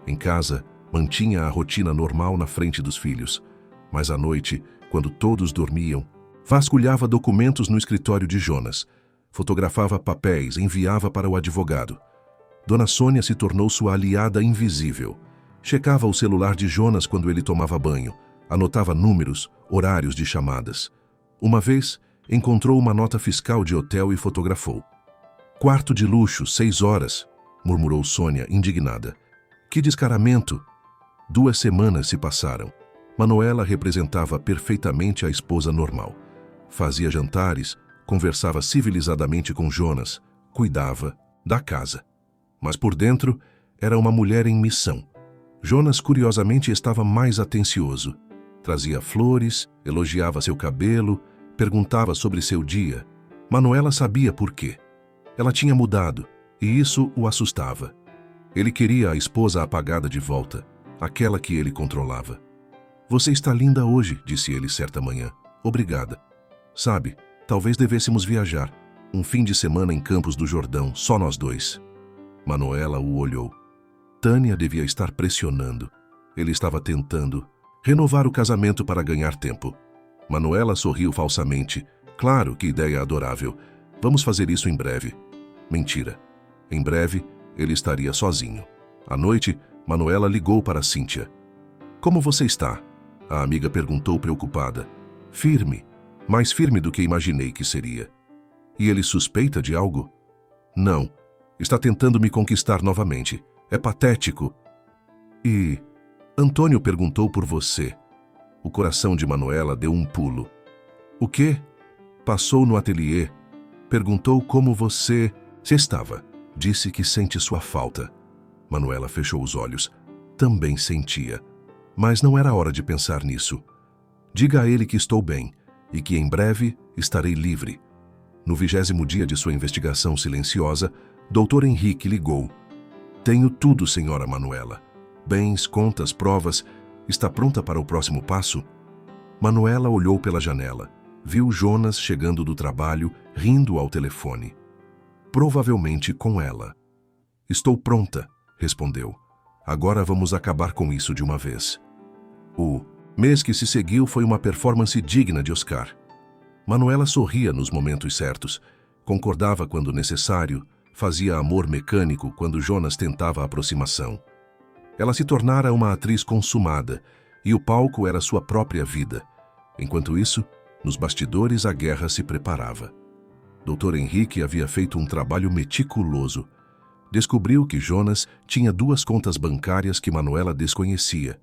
Em casa, mantinha a rotina normal na frente dos filhos. Mas à noite, quando todos dormiam, vasculhava documentos no escritório de Jonas. Fotografava papéis, enviava para o advogado. Dona Sônia se tornou sua aliada invisível. Checava o celular de Jonas quando ele tomava banho. Anotava números, horários de chamadas. Uma vez, encontrou uma nota fiscal de hotel e fotografou. Quarto de luxo, 6 horas, murmurou Sônia, indignada. Que descaramento! 2 semanas se passaram. Manuela representava perfeitamente a esposa normal. Fazia jantares, conversava civilizadamente com Jonas, cuidava da casa. Mas por dentro, era uma mulher em missão. Jonas, curiosamente, estava mais atencioso. Trazia flores, elogiava seu cabelo, perguntava sobre seu dia. Manuela sabia por quê. Ela tinha mudado, e isso o assustava. Ele queria a esposa apagada de volta, aquela que ele controlava. Você está linda hoje, disse ele certa manhã. Obrigada. Sabe, talvez devêssemos viajar. Um fim de semana em Campos do Jordão, só nós dois. Manuela o olhou. Tânia devia estar pressionando. Ele estava tentando renovar o casamento para ganhar tempo. Manuela sorriu falsamente. Claro, que ideia adorável. Vamos fazer isso em breve. Mentira. Em breve, ele estaria sozinho. À noite, Manuela ligou para Cíntia. Como você está? A amiga perguntou preocupada. Firme. Mais firme do que imaginei que seria. E ele suspeita de algo? Não. Está tentando me conquistar novamente. É patético. E Antônio perguntou por você. O coração de Manuela deu um pulo. O quê? Passou no ateliê. Perguntou como você estava. Disse que sente sua falta. Manuela fechou os olhos. Também sentia. Mas não era hora de pensar nisso. Diga a ele que estou bem e que em breve estarei livre. No 20º dia de sua investigação silenciosa, Dr. Henrique ligou. Tenho tudo, senhora Manuela. Bens, contas, provas. Está pronta para o próximo passo? Manuela olhou pela janela. Viu Jonas chegando do trabalho, rindo ao telefone. Provavelmente com ela. Estou pronta, respondeu. Agora vamos acabar com isso de uma vez. O mês que se seguiu foi uma performance digna de Oscar. Manuela sorria nos momentos certos, concordava quando necessário, fazia amor mecânico quando Jonas tentava a aproximação. Ela se tornara uma atriz consumada, e o palco era sua própria vida. Enquanto isso, nos bastidores a guerra se preparava. Dr. Henrique havia feito um trabalho meticuloso. Descobriu que Jonas tinha 2 contas bancárias que Manuela desconhecia.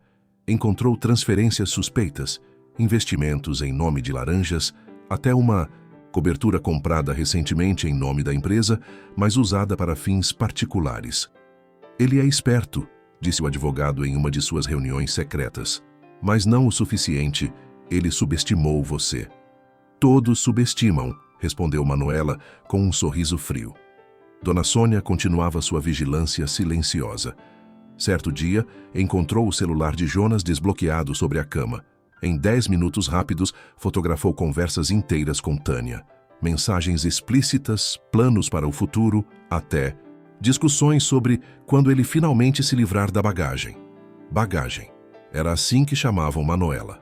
Encontrou transferências suspeitas, investimentos em nome de laranjas, até uma cobertura comprada recentemente em nome da empresa, mas usada para fins particulares. Ele é esperto, disse o advogado em uma de suas reuniões secretas. Mas não o suficiente, ele subestimou você. Todos subestimam, respondeu Manuela com um sorriso frio. Dona Sônia continuava sua vigilância silenciosa. Certo dia, encontrou o celular de Jonas desbloqueado sobre a cama. Em 10 minutos rápidos, fotografou conversas inteiras com Tânia. Mensagens explícitas, planos para o futuro, até discussões sobre quando ele finalmente se livrar da bagagem. Bagagem. Era assim que chamavam Manuela.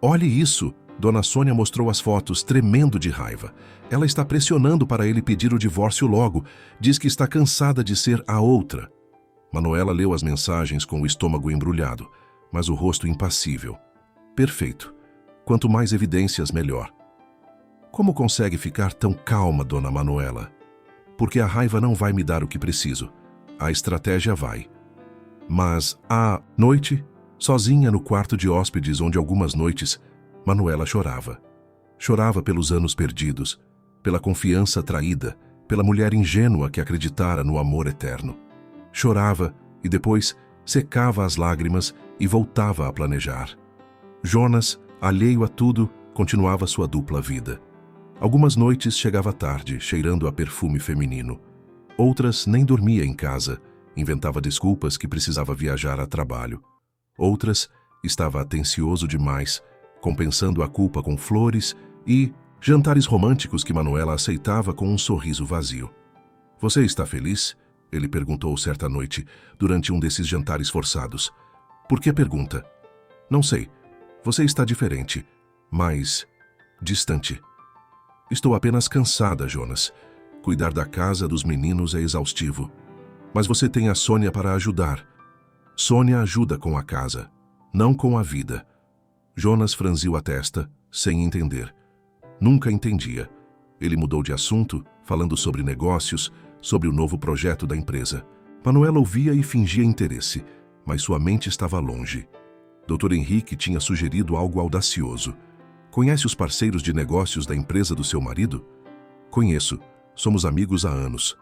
Olhe isso! Dona Sônia mostrou as fotos, tremendo de raiva. Ela está pressionando para ele pedir o divórcio logo. Diz que está cansada de ser a outra. Manuela leu as mensagens com o estômago embrulhado, mas o rosto impassível. Perfeito. Quanto mais evidências, melhor. Como consegue ficar tão calma, Dona Manuela? Porque a raiva não vai me dar o que preciso. A estratégia vai. Mas, à noite, sozinha no quarto de hóspedes onde algumas noites, Manuela chorava. Chorava pelos anos perdidos, pela confiança traída, pela mulher ingênua que acreditara no amor eterno. Chorava e depois secava as lágrimas e voltava a planejar. Jonas, alheio a tudo, continuava sua dupla vida. Algumas noites chegava tarde, cheirando a perfume feminino. Outras nem dormia em casa, inventava desculpas que precisava viajar a trabalho. Outras estava atencioso demais, compensando a culpa com flores e jantares românticos que Manuela aceitava com um sorriso vazio. "Você está feliz?" ele perguntou certa noite, durante um desses jantares forçados. "Por que pergunta?" "Não sei. Você está diferente, mais distante." "Estou apenas cansada, Jonas. Cuidar da casa dos meninos é exaustivo. Mas você tem a Sônia para ajudar. Sônia ajuda com a casa, não com a vida." Jonas franziu a testa, sem entender. Nunca entendia. Ele mudou de assunto, falando sobre negócios, sobre o novo projeto da empresa. Manuela ouvia e fingia interesse, mas sua mente estava longe. Dr. Henrique tinha sugerido algo audacioso. "Conhece os parceiros de negócios da empresa do seu marido?" "Conheço. Somos amigos há anos."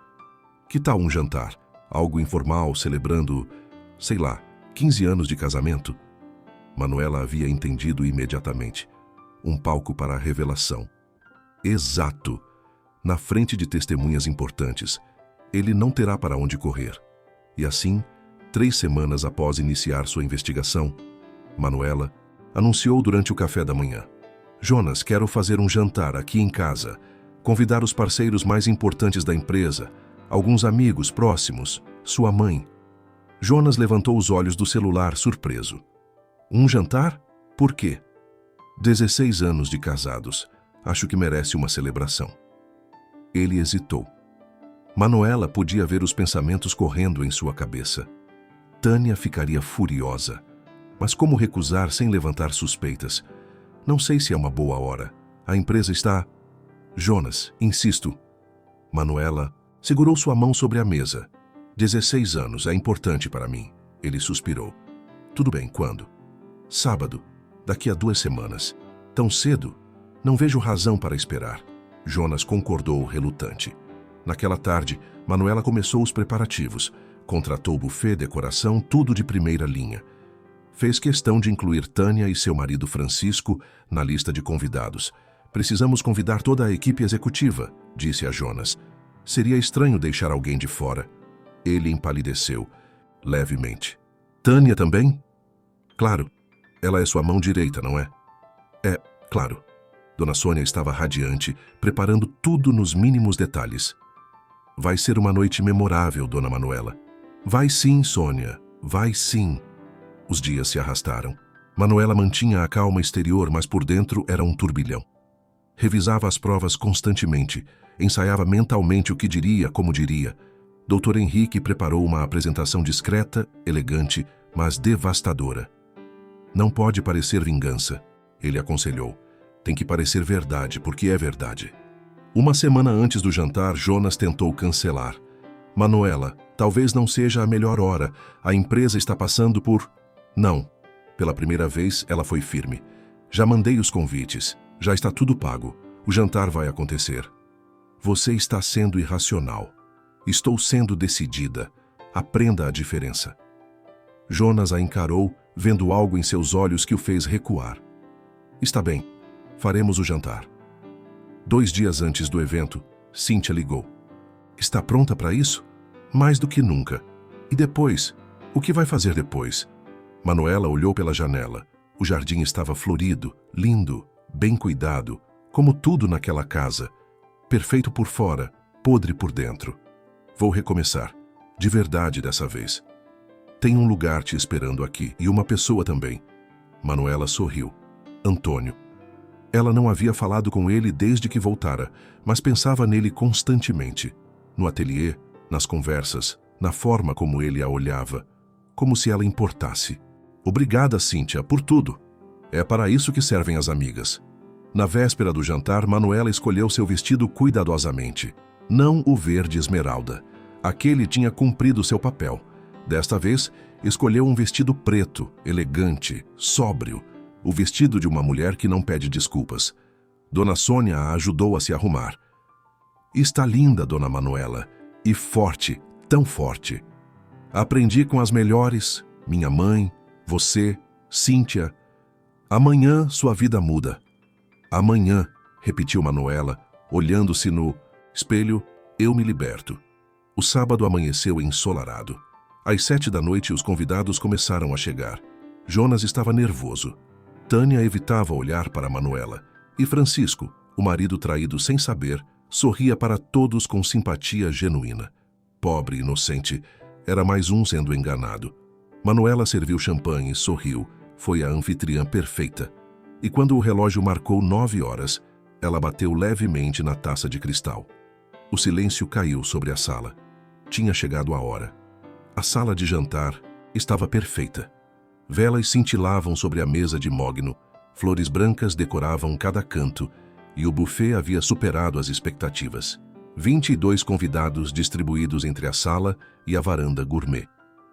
"Que tal um jantar? Algo informal, celebrando, sei lá, 15 anos de casamento?" Manuela havia entendido imediatamente. Um palco para a revelação. Exato! Na frente de testemunhas importantes. Ele não terá para onde correr. E assim, 3 semanas após iniciar sua investigação, Manuela anunciou durante o café da manhã: "Jonas, quero fazer um jantar aqui em casa. Convidar os parceiros mais importantes da empresa, alguns amigos próximos, sua mãe." Jonas levantou os olhos do celular, surpreso. "Um jantar? Por quê?" 16 anos de casados. Acho que merece uma celebração." Ele hesitou. Manuela podia ver os pensamentos correndo em sua cabeça. Tânia ficaria furiosa. Mas como recusar sem levantar suspeitas? "Não sei se é uma boa hora. A empresa está..." "Jonas, insisto." Manuela segurou sua mão sobre a mesa. 16 anos, é importante para mim." Ele suspirou. "Tudo bem, quando?" "Sábado, daqui a 2 semanas. Tão cedo? Não vejo razão para esperar." Jonas concordou, relutante. Naquela tarde, Manuela começou os preparativos. Contratou buffet, decoração, tudo de primeira linha. Fez questão de incluir Tânia e seu marido Francisco na lista de convidados. "Precisamos convidar toda a equipe executiva", disse a Jonas. "Seria estranho deixar alguém de fora." Ele empalideceu, levemente. "Tânia também?" "Claro. Ela é sua mão direita, não é?" "É, claro." Dona Sônia estava radiante, preparando tudo nos mínimos detalhes. "Vai ser uma noite memorável, Dona Manuela." "Vai sim, Sônia. Vai sim." Os dias se arrastaram. Manuela mantinha a calma exterior, mas por dentro era um turbilhão. Revisava as provas constantemente, ensaiava mentalmente o que diria, como diria. Dr. Henrique preparou uma apresentação discreta, elegante, mas devastadora. "Não pode parecer vingança", ele aconselhou. "Tem que parecer verdade, porque é verdade." Uma semana antes do jantar, Jonas tentou cancelar. "Manuela, talvez não seja a melhor hora. A empresa está passando por..." "Não." Pela primeira vez, ela foi firme. "Já mandei os convites. Já está tudo pago. O jantar vai acontecer." "Você está sendo irracional." "Estou sendo decidida. Aprenda a diferença." Jonas a encarou, vendo algo em seus olhos que o fez recuar. "Está bem. Faremos o jantar." 2 dias antes do evento, Cíntia ligou. "Está pronta para isso?" "Mais do que nunca." "E depois?" O que vai fazer depois? Manuela olhou pela janela. O jardim estava florido, lindo, bem cuidado, como tudo naquela casa. Perfeito por fora, podre por dentro. Vou recomeçar. De verdade dessa vez. Tem um lugar te esperando aqui e uma pessoa também. Manuela sorriu. Antônio. Ela não havia falado com ele desde que voltara, mas pensava nele constantemente. No ateliê, nas conversas, na forma como ele a olhava. Como se ela importasse. Obrigada, Cíntia, por tudo. É para isso que servem as amigas. Na véspera do jantar, Manuela escolheu seu vestido cuidadosamente. Não o verde esmeralda. Aquele tinha cumprido seu papel. Desta vez, escolheu um vestido preto, elegante, sóbrio. O vestido de uma mulher que não pede desculpas. Dona Sônia a ajudou a se arrumar. Está linda, Dona Manuela, e forte, tão forte. Aprendi com as melhores, minha mãe, você, Cíntia. Amanhã sua vida muda. Amanhã, repetiu Manuela, olhando-se no espelho, eu me liberto. O sábado amanheceu ensolarado. Às 7 da noite, os convidados começaram a chegar. Jonas estava nervoso. Tânia evitava olhar para Manuela. E Francisco, o marido traído sem saber, sorria para todos com simpatia genuína. Pobre inocente, era mais um sendo enganado. Manuela serviu champanhe, sorriu, foi a anfitriã perfeita. E quando o relógio marcou 9 horas, ela bateu levemente na taça de cristal. O silêncio caiu sobre a sala. Tinha chegado a hora. A sala de jantar estava perfeita. Velas cintilavam sobre a mesa de mogno, flores brancas decoravam cada canto e o buffet havia superado as expectativas. 22 convidados distribuídos entre a sala e a varanda gourmet.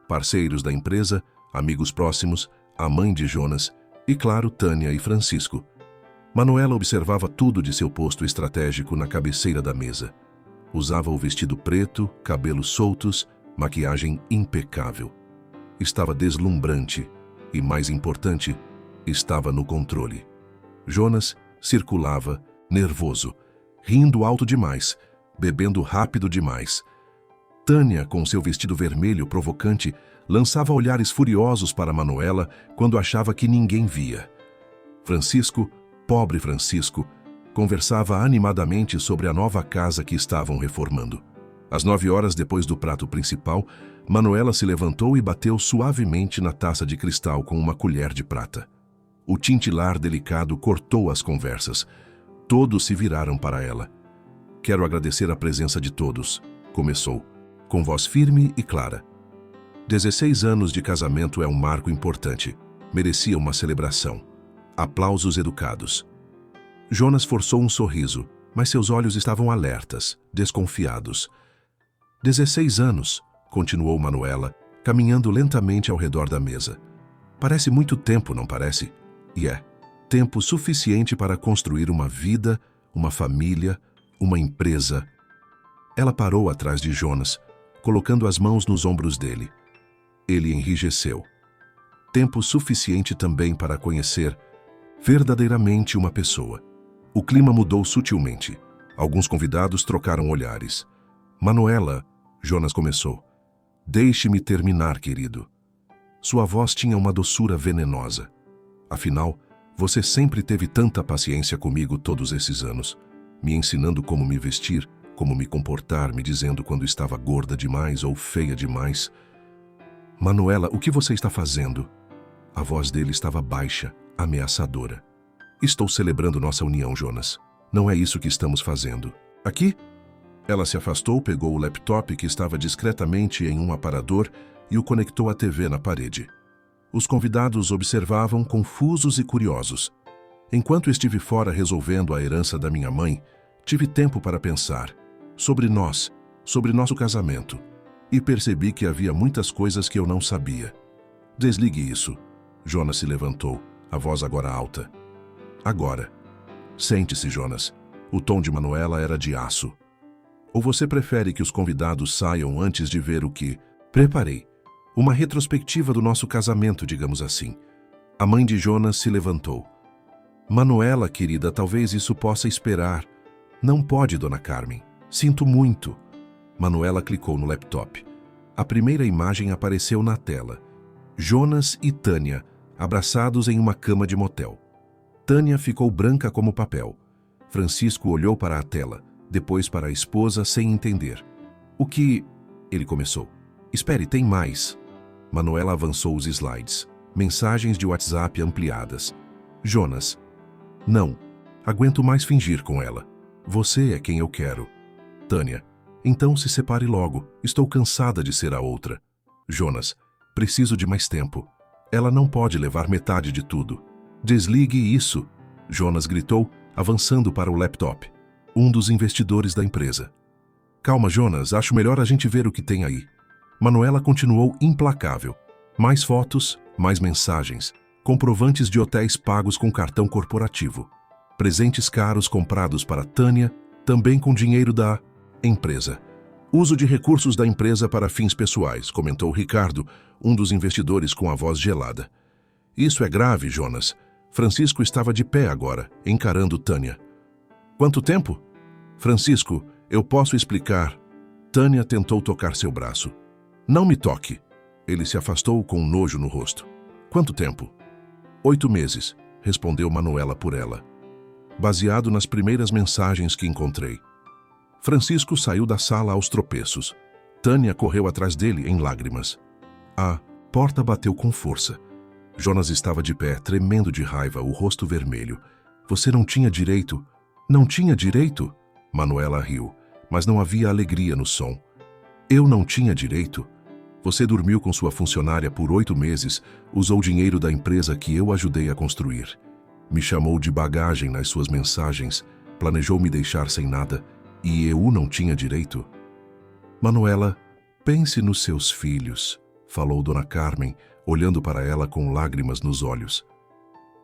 Parceiros da empresa, amigos próximos, a mãe de Jonas e, claro, Tânia e Francisco. Manuela observava tudo de seu posto estratégico na cabeceira da mesa. Usava o vestido preto, cabelos soltos, maquiagem impecável. Estava deslumbrante e, mais importante, estava no controle. Jonas circulava, nervoso, rindo alto demais, bebendo rápido demais. Tânia, com seu vestido vermelho provocante, lançava olhares furiosos para Manuela quando achava que ninguém via. Francisco, pobre Francisco, conversava animadamente sobre a nova casa que estavam reformando. Às 9 horas depois do prato principal, Manuela se levantou e bateu suavemente na taça de cristal com uma colher de prata. O tintilar delicado cortou as conversas. Todos se viraram para ela. Quero agradecer a presença de todos, começou, com voz firme e clara. 16 anos de casamento é um marco importante. Merecia uma celebração. Aplausos educados. Jonas forçou um sorriso, mas seus olhos estavam alertas, desconfiados. 16 anos, continuou Manuela, caminhando lentamente ao redor da mesa. Parece muito tempo, não parece? E é. Tempo suficiente para construir uma vida, uma família, uma empresa. Ela parou atrás de Jonas, colocando as mãos nos ombros dele. Ele enrijeceu. Tempo suficiente também para conhecer verdadeiramente uma pessoa. O clima mudou sutilmente. Alguns convidados trocaram olhares. Manuela, Jonas começou. Deixe-me terminar, querido. Sua voz tinha uma doçura venenosa. Afinal, você sempre teve tanta paciência comigo todos esses anos, me ensinando como me vestir, como me comportar, me dizendo quando estava gorda demais ou feia demais. Manuela, o que você está fazendo? A voz dele estava baixa, ameaçadora. Estou celebrando nossa união, Jonas. Não é isso que estamos fazendo. Aqui? Ela se afastou, pegou o laptop que estava discretamente em um aparador e o conectou à TV na parede. Os convidados observavam confusos e curiosos. Enquanto estive fora resolvendo a herança da minha mãe, tive tempo para pensar sobre nós, sobre nosso casamento, e percebi que havia muitas coisas que eu não sabia. Desligue isso. Jonas se levantou, a voz agora alta. Agora. Sente-se, Jonas. O tom de Manuela era de aço. Ou você prefere que os convidados saiam antes de ver o que preparei? Uma retrospectiva do nosso casamento, digamos assim. A mãe de Jonas se levantou. Manuela, querida, talvez isso possa esperar. Não pode, Dona Carmen. Sinto muito. Manuela clicou no laptop. A primeira imagem apareceu na tela. Jonas e Tânia, abraçados em uma cama de motel. Tânia ficou branca como papel. Francisco olhou para a tela, depois para a esposa sem entender. "O que..." ele começou. "Espere, tem mais." Manuela avançou os slides. Mensagens de WhatsApp ampliadas. Jonas: "Não. Aguento mais fingir com ela. Você é quem eu quero." Tânia: "Então se separe logo. Estou cansada de ser a outra." Jonas: "Preciso de mais tempo. Ela não pode levar metade de tudo." "Desligue isso!" Jonas gritou, avançando para o laptop. Um dos investidores da empresa. "Calma, Jonas. Acho melhor a gente ver o que tem aí." Manuela continuou implacável. Mais fotos, mais mensagens, comprovantes de hotéis pagos com cartão corporativo. Presentes caros comprados para Tânia, também com dinheiro da empresa. "Uso de recursos da empresa para fins pessoais", comentou Ricardo, um dos investidores com a voz gelada. "Isso é grave, Jonas." Francisco estava de pé agora, encarando Tânia. "Quanto tempo?" "Francisco, eu posso explicar." Tânia tentou tocar seu braço. "Não me toque." Ele se afastou com um nojo no rosto. "Quanto tempo?" 8 meses, respondeu Manuela por ela. "Baseado nas primeiras mensagens que encontrei." Francisco saiu da sala aos tropeços. Tânia correu atrás dele em lágrimas. A porta bateu com força. Jonas estava de pé, tremendo de raiva, o rosto vermelho. "Você não tinha direito." "Não tinha direito?" Manuela riu, mas não havia alegria no som. "Eu não tinha direito? Você dormiu com sua funcionária por 8 meses, usou dinheiro da empresa que eu ajudei a construir. Me chamou de bagagem nas suas mensagens, planejou me deixar sem nada, e eu não tinha direito?" "Manuela, pense nos seus filhos", falou Dona Carmen, olhando para ela com lágrimas nos olhos.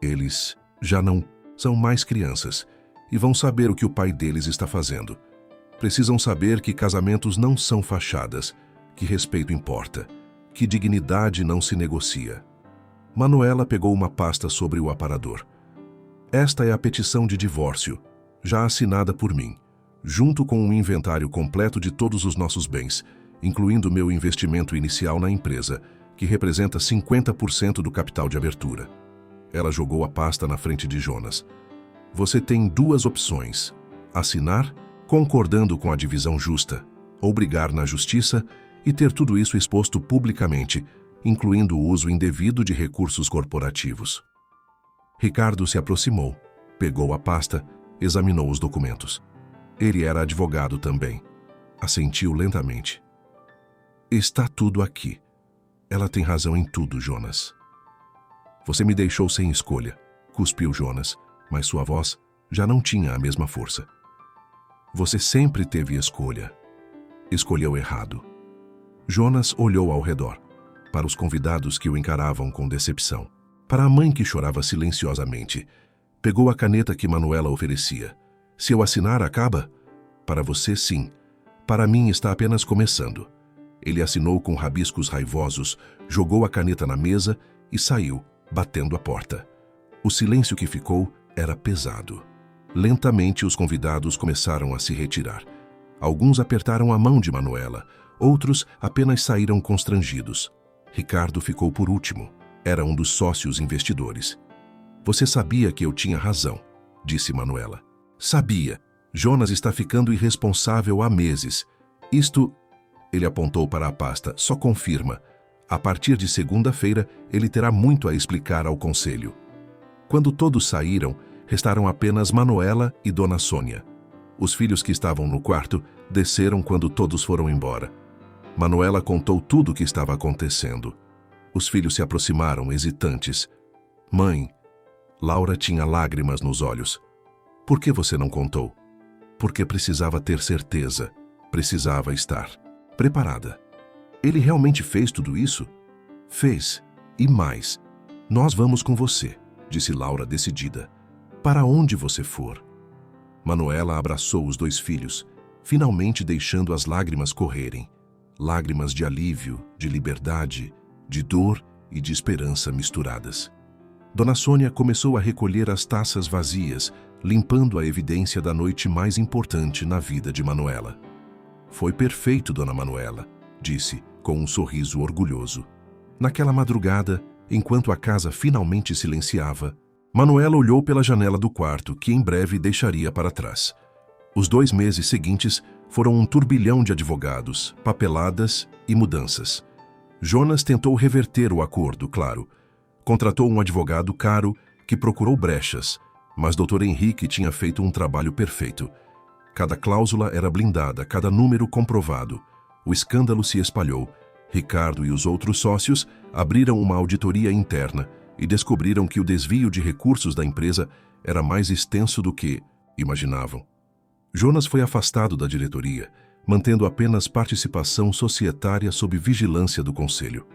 "Eles já não são mais crianças e vão saber o que o pai deles está fazendo. Precisam saber que casamentos não são fachadas, que respeito importa, que dignidade não se negocia." Manuela pegou uma pasta sobre o aparador. "Esta é a petição de divórcio, já assinada por mim, junto com um inventário completo de todos os nossos bens, incluindo meu investimento inicial na empresa, que representa 50% do capital de abertura." Ela jogou a pasta na frente de Jonas. "Você tem 2 opções: assinar, concordando com a divisão justa, ou brigar na justiça e ter tudo isso exposto publicamente, incluindo o uso indevido de recursos corporativos." Ricardo se aproximou, pegou a pasta, examinou os documentos. Ele era advogado também. Assentiu lentamente. "Está tudo aqui. Ela tem razão em tudo, Jonas." "Você me deixou sem escolha", cuspiu Jonas, mas sua voz já não tinha a mesma força. "Você sempre teve escolha. Escolheu errado." Jonas olhou ao redor, para os convidados que o encaravam com decepção, para a mãe que chorava silenciosamente. Pegou a caneta que Manuela oferecia. "Se eu assinar, acaba?" "Para você, sim. Para mim, está apenas começando." Ele assinou com rabiscos raivosos, jogou a caneta na mesa e saiu, batendo a porta. O silêncio que ficou era pesado. Lentamente, os convidados começaram a se retirar. Alguns apertaram a mão de Manuela, outros apenas saíram constrangidos. Ricardo ficou por último. Era um dos sócios investidores. "Você sabia que eu tinha razão", disse Manuela. "Sabia. Jonas está ficando irresponsável há meses. Isto..." Ele apontou para a pasta. "Só confirma. A partir de segunda-feira, ele terá muito a explicar ao conselho." Quando todos saíram, restaram apenas Manuela e Dona Sônia. Os filhos que estavam no quarto desceram quando todos foram embora. Manuela contou tudo o que estava acontecendo. Os filhos se aproximaram, hesitantes. "Mãe..." Laura tinha lágrimas nos olhos. "Por que você não contou?" "Porque precisava ter certeza. Precisava estar preparada." "Ele realmente fez tudo isso?" "Fez. E mais. Nós vamos com você", disse Laura decidida. "Para onde você for." Manuela abraçou os 2 filhos, finalmente deixando as lágrimas correrem. Lágrimas de alívio, de liberdade, de dor e de esperança misturadas. Dona Sônia começou a recolher as taças vazias, limpando a evidência da noite mais importante na vida de Manuela. "Foi perfeito, Dona Manuela", disse, com um sorriso orgulhoso. Naquela madrugada, enquanto a casa finalmente silenciava, Manuela olhou pela janela do quarto, que em breve deixaria para trás. Os 2 meses seguintes foram um turbilhão de advogados, papeladas e mudanças. Jonas tentou reverter o acordo, claro. Contratou um advogado caro que procurou brechas, mas Dr. Henrique tinha feito um trabalho perfeito. Cada cláusula era blindada, cada número comprovado. O escândalo se espalhou. Ricardo e os outros sócios abriram uma auditoria interna e descobriram que o desvio de recursos da empresa era mais extenso do que imaginavam. Jonas foi afastado da diretoria, mantendo apenas participação societária sob vigilância do conselho.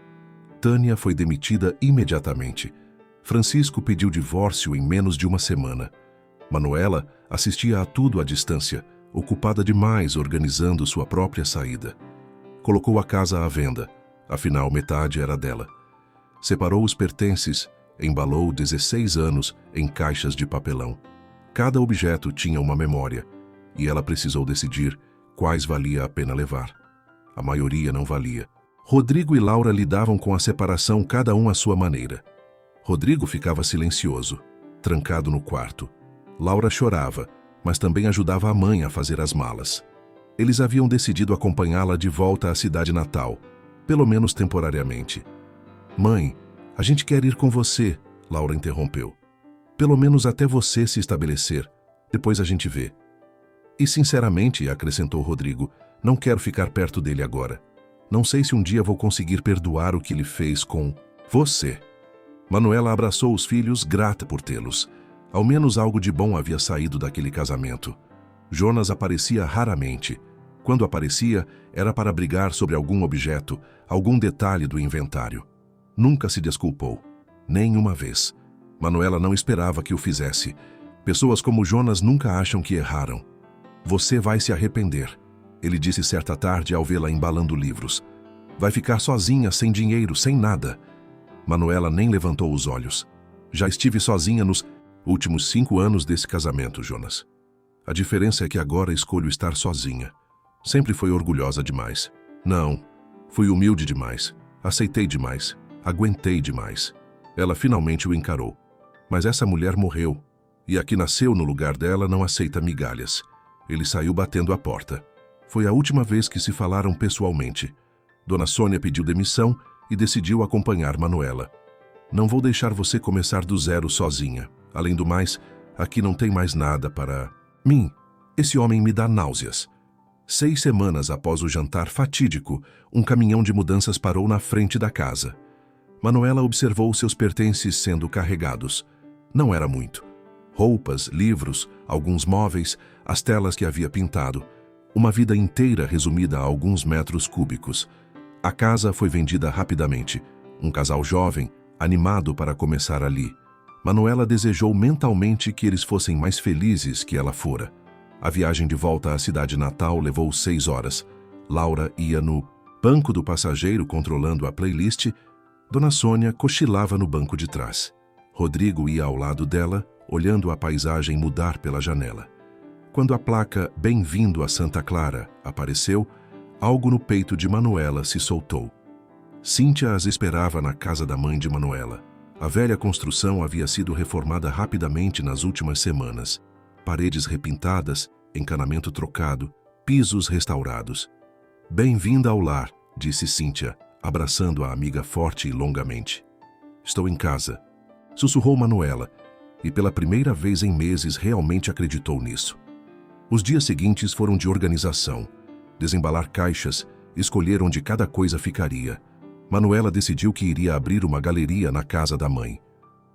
Tânia foi demitida imediatamente. Francisco pediu divórcio em menos de uma semana. Manuela assistia a tudo à distância, ocupada demais organizando sua própria saída. Colocou a casa à venda, afinal metade era dela. Separou os pertences, embalou 16 anos em caixas de papelão. Cada objeto tinha uma memória, e ela precisou decidir quais valia a pena levar. A maioria não valia. Rodrigo e Laura lidavam com a separação cada um à sua maneira. Rodrigo ficava silencioso, trancado no quarto. Laura chorava, mas também ajudava a mãe a fazer as malas. Eles haviam decidido acompanhá-la de volta à cidade natal, pelo menos temporariamente. "Mãe, a gente quer ir com você", Laura interrompeu. "Pelo menos até você se estabelecer. Depois a gente vê." "E sinceramente", acrescentou Rodrigo, "não quero ficar perto dele agora. Não sei se um dia vou conseguir perdoar o que ele fez com você." Manuela abraçou os filhos, grata por tê-los. Ao menos algo de bom havia saído daquele casamento. Jonas aparecia raramente. Quando aparecia, era para brigar sobre algum objeto, algum detalhe do inventário. Nunca se desculpou. Nem uma vez. Manuela não esperava que o fizesse. Pessoas como Jonas nunca acham que erraram. "Você vai se arrepender", ele disse certa tarde ao vê-la embalando livros. "Vai ficar sozinha, sem dinheiro, sem nada." Manuela nem levantou os olhos. "Já estive sozinha nos últimos 5 anos desse casamento, Jonas. A diferença é que agora escolho estar sozinha. Sempre foi orgulhosa demais. Não, fui humilde demais. Aceitei demais. Aguentei demais." Ela finalmente o encarou. "Mas essa mulher morreu. E a que nasceu no lugar dela não aceita migalhas." Ele saiu batendo a porta. Foi a última vez que se falaram pessoalmente. Dona Sônia pediu demissão e decidiu acompanhar Manuela. "Não vou deixar você começar do zero sozinha. Além do mais, aqui não tem mais nada para mim. Esse homem me dá náuseas." 6 semanas após o jantar fatídico, um caminhão de mudanças parou na frente da casa. Manuela observou seus pertences sendo carregados. Não era muito. Roupas, livros, alguns móveis, as telas que havia pintado. Uma vida inteira resumida a alguns metros cúbicos. A casa foi vendida rapidamente. Um casal jovem, animado para começar ali. Manuela desejou mentalmente que eles fossem mais felizes que ela fora. A viagem de volta à cidade natal levou 6 horas. Laura ia no banco do passageiro controlando a playlist. Dona Sônia cochilava no banco de trás. Rodrigo ia ao lado dela, olhando a paisagem mudar pela janela. Quando a placa "Bem-vindo a Santa Clara" apareceu, algo no peito de Manuela se soltou. Cíntia as esperava na casa da mãe de Manuela. A velha construção havia sido reformada rapidamente nas últimas semanas. Paredes repintadas, encanamento trocado, pisos restaurados. "Bem-vinda ao lar", disse Cíntia, abraçando a amiga forte e longamente. "Estou em casa", sussurrou Manuela, e pela primeira vez em meses realmente acreditou nisso. Os dias seguintes foram de organização. Desembalar caixas, escolher onde cada coisa ficaria. Manuela decidiu que iria abrir uma galeria na casa da mãe.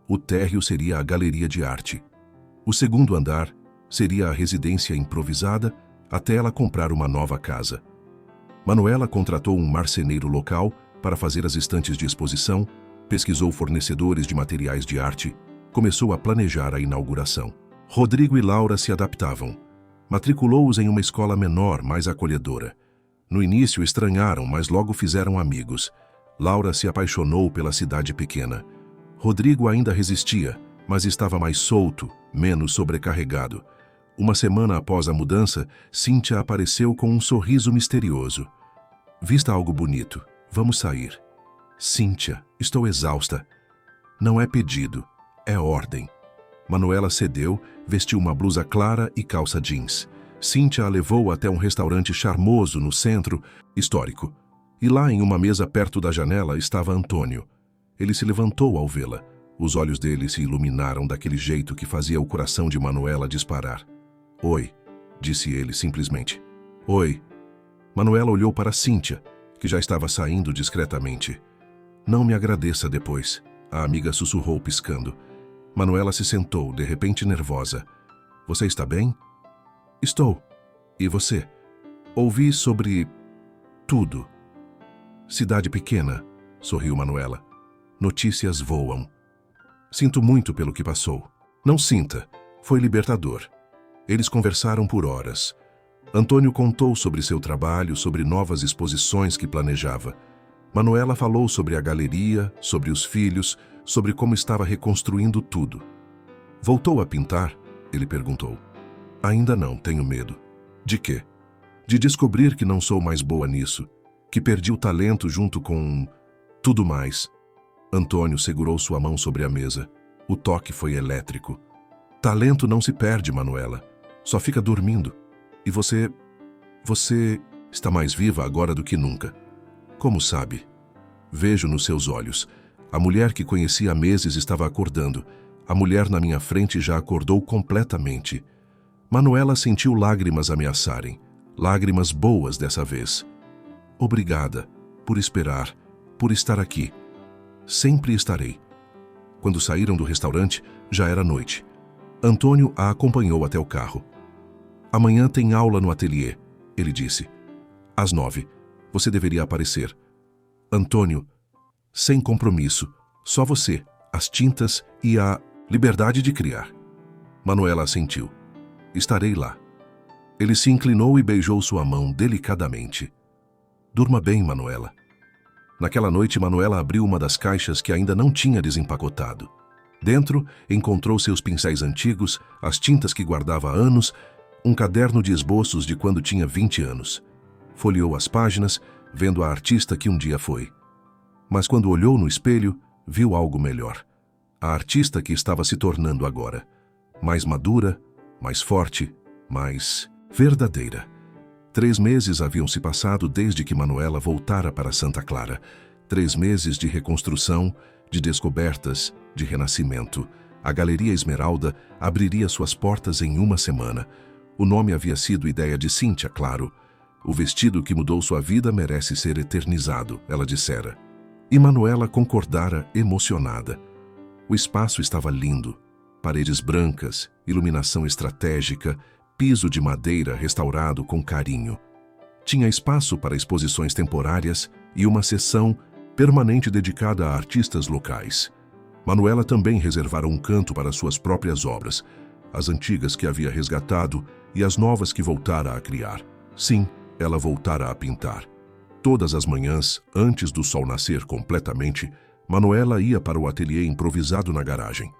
O térreo seria a galeria de arte. O segundo andar seria a residência improvisada até ela comprar uma nova casa. Manuela contratou um marceneiro local para fazer as estantes de exposição, pesquisou fornecedores de materiais de arte, começou a planejar a inauguração. Rodrigo e Laura se adaptavam. Matriculou-os em uma escola menor, mais acolhedora. No início estranharam, mas logo fizeram amigos. Laura se apaixonou pela cidade pequena. Rodrigo ainda resistia, mas estava mais solto, menos sobrecarregado. Uma semana após a mudança, Cíntia apareceu com um sorriso misterioso. "Vista algo bonito. Vamos sair. Cíntia, estou exausta. Não é pedido, é ordem. Manuela cedeu, vestiu uma blusa clara e calça jeans. Cíntia a levou até um restaurante charmoso no centro histórico. E lá, em uma mesa perto da janela, estava Antônio. Ele se levantou ao vê-la. Os olhos dele se iluminaram daquele jeito que fazia o coração de Manuela disparar. Oi, disse ele simplesmente. Oi. Manuela olhou para Cíntia, que já estava saindo discretamente. Não me agradeça depois, a amiga sussurrou piscando. Manuela se sentou, de repente nervosa. Você está bem? Estou. E você? Ouvi sobre... tudo. Cidade pequena, sorriu Manuela. Notícias voam. Sinto muito pelo que passou. Não sinta, foi libertador. Eles conversaram por horas. Antônio contou sobre seu trabalho, sobre novas exposições que planejava. Manuela falou sobre a galeria, sobre os filhos, sobre como estava reconstruindo tudo. Voltou a pintar? Ele perguntou. Ainda não, tenho medo. De quê? De descobrir que não sou mais boa nisso, que perdi o talento junto com... tudo mais. Antônio segurou sua mão sobre a mesa. O toque foi elétrico. Talento não se perde, Manuela. Só fica dormindo. E você está mais viva agora do que nunca. Como sabe? Vejo nos seus olhos. A mulher que conheci há meses estava acordando. A mulher na minha frente já acordou completamente. Manuela sentiu lágrimas ameaçarem. Lágrimas boas dessa vez. Obrigada por esperar, por estar aqui. Sempre estarei. Quando saíram do restaurante, já era noite. Antônio a acompanhou até o carro. Amanhã tem aula no ateliê, ele disse. Às 9. Você deveria aparecer. Antônio, sem compromisso, só você, as tintas e a liberdade de criar. Manuela assentiu. Estarei lá. Ele se inclinou e beijou sua mão delicadamente. Durma bem, Manuela. Naquela noite, Manuela abriu uma das caixas que ainda não tinha desempacotado. Dentro, encontrou seus pincéis antigos, as tintas que guardava há anos, um caderno de esboços de quando tinha 20 anos. Folheou as páginas, vendo a artista que um dia foi. Mas quando olhou no espelho, viu algo melhor. A artista que estava se tornando agora. Mais madura, mais forte, mais verdadeira. 3 meses haviam se passado desde que Manuela voltara para Santa Clara. 3 meses de reconstrução, de descobertas, de renascimento. A Galeria Esmeralda abriria suas portas em uma semana. O nome havia sido ideia de Cíntia, claro. O vestido que mudou sua vida merece ser eternizado, ela dissera. E Manuela concordara emocionada. O espaço estava lindo. Paredes brancas, iluminação estratégica, piso de madeira restaurado com carinho. Tinha espaço para exposições temporárias e uma seção permanente dedicada a artistas locais. Manuela também reservara um canto para suas próprias obras, as antigas que havia resgatado e as novas que voltara a criar. Sim, ela voltara a pintar. Todas as manhãs, antes do sol nascer completamente, Manuela ia para o ateliê improvisado na garagem.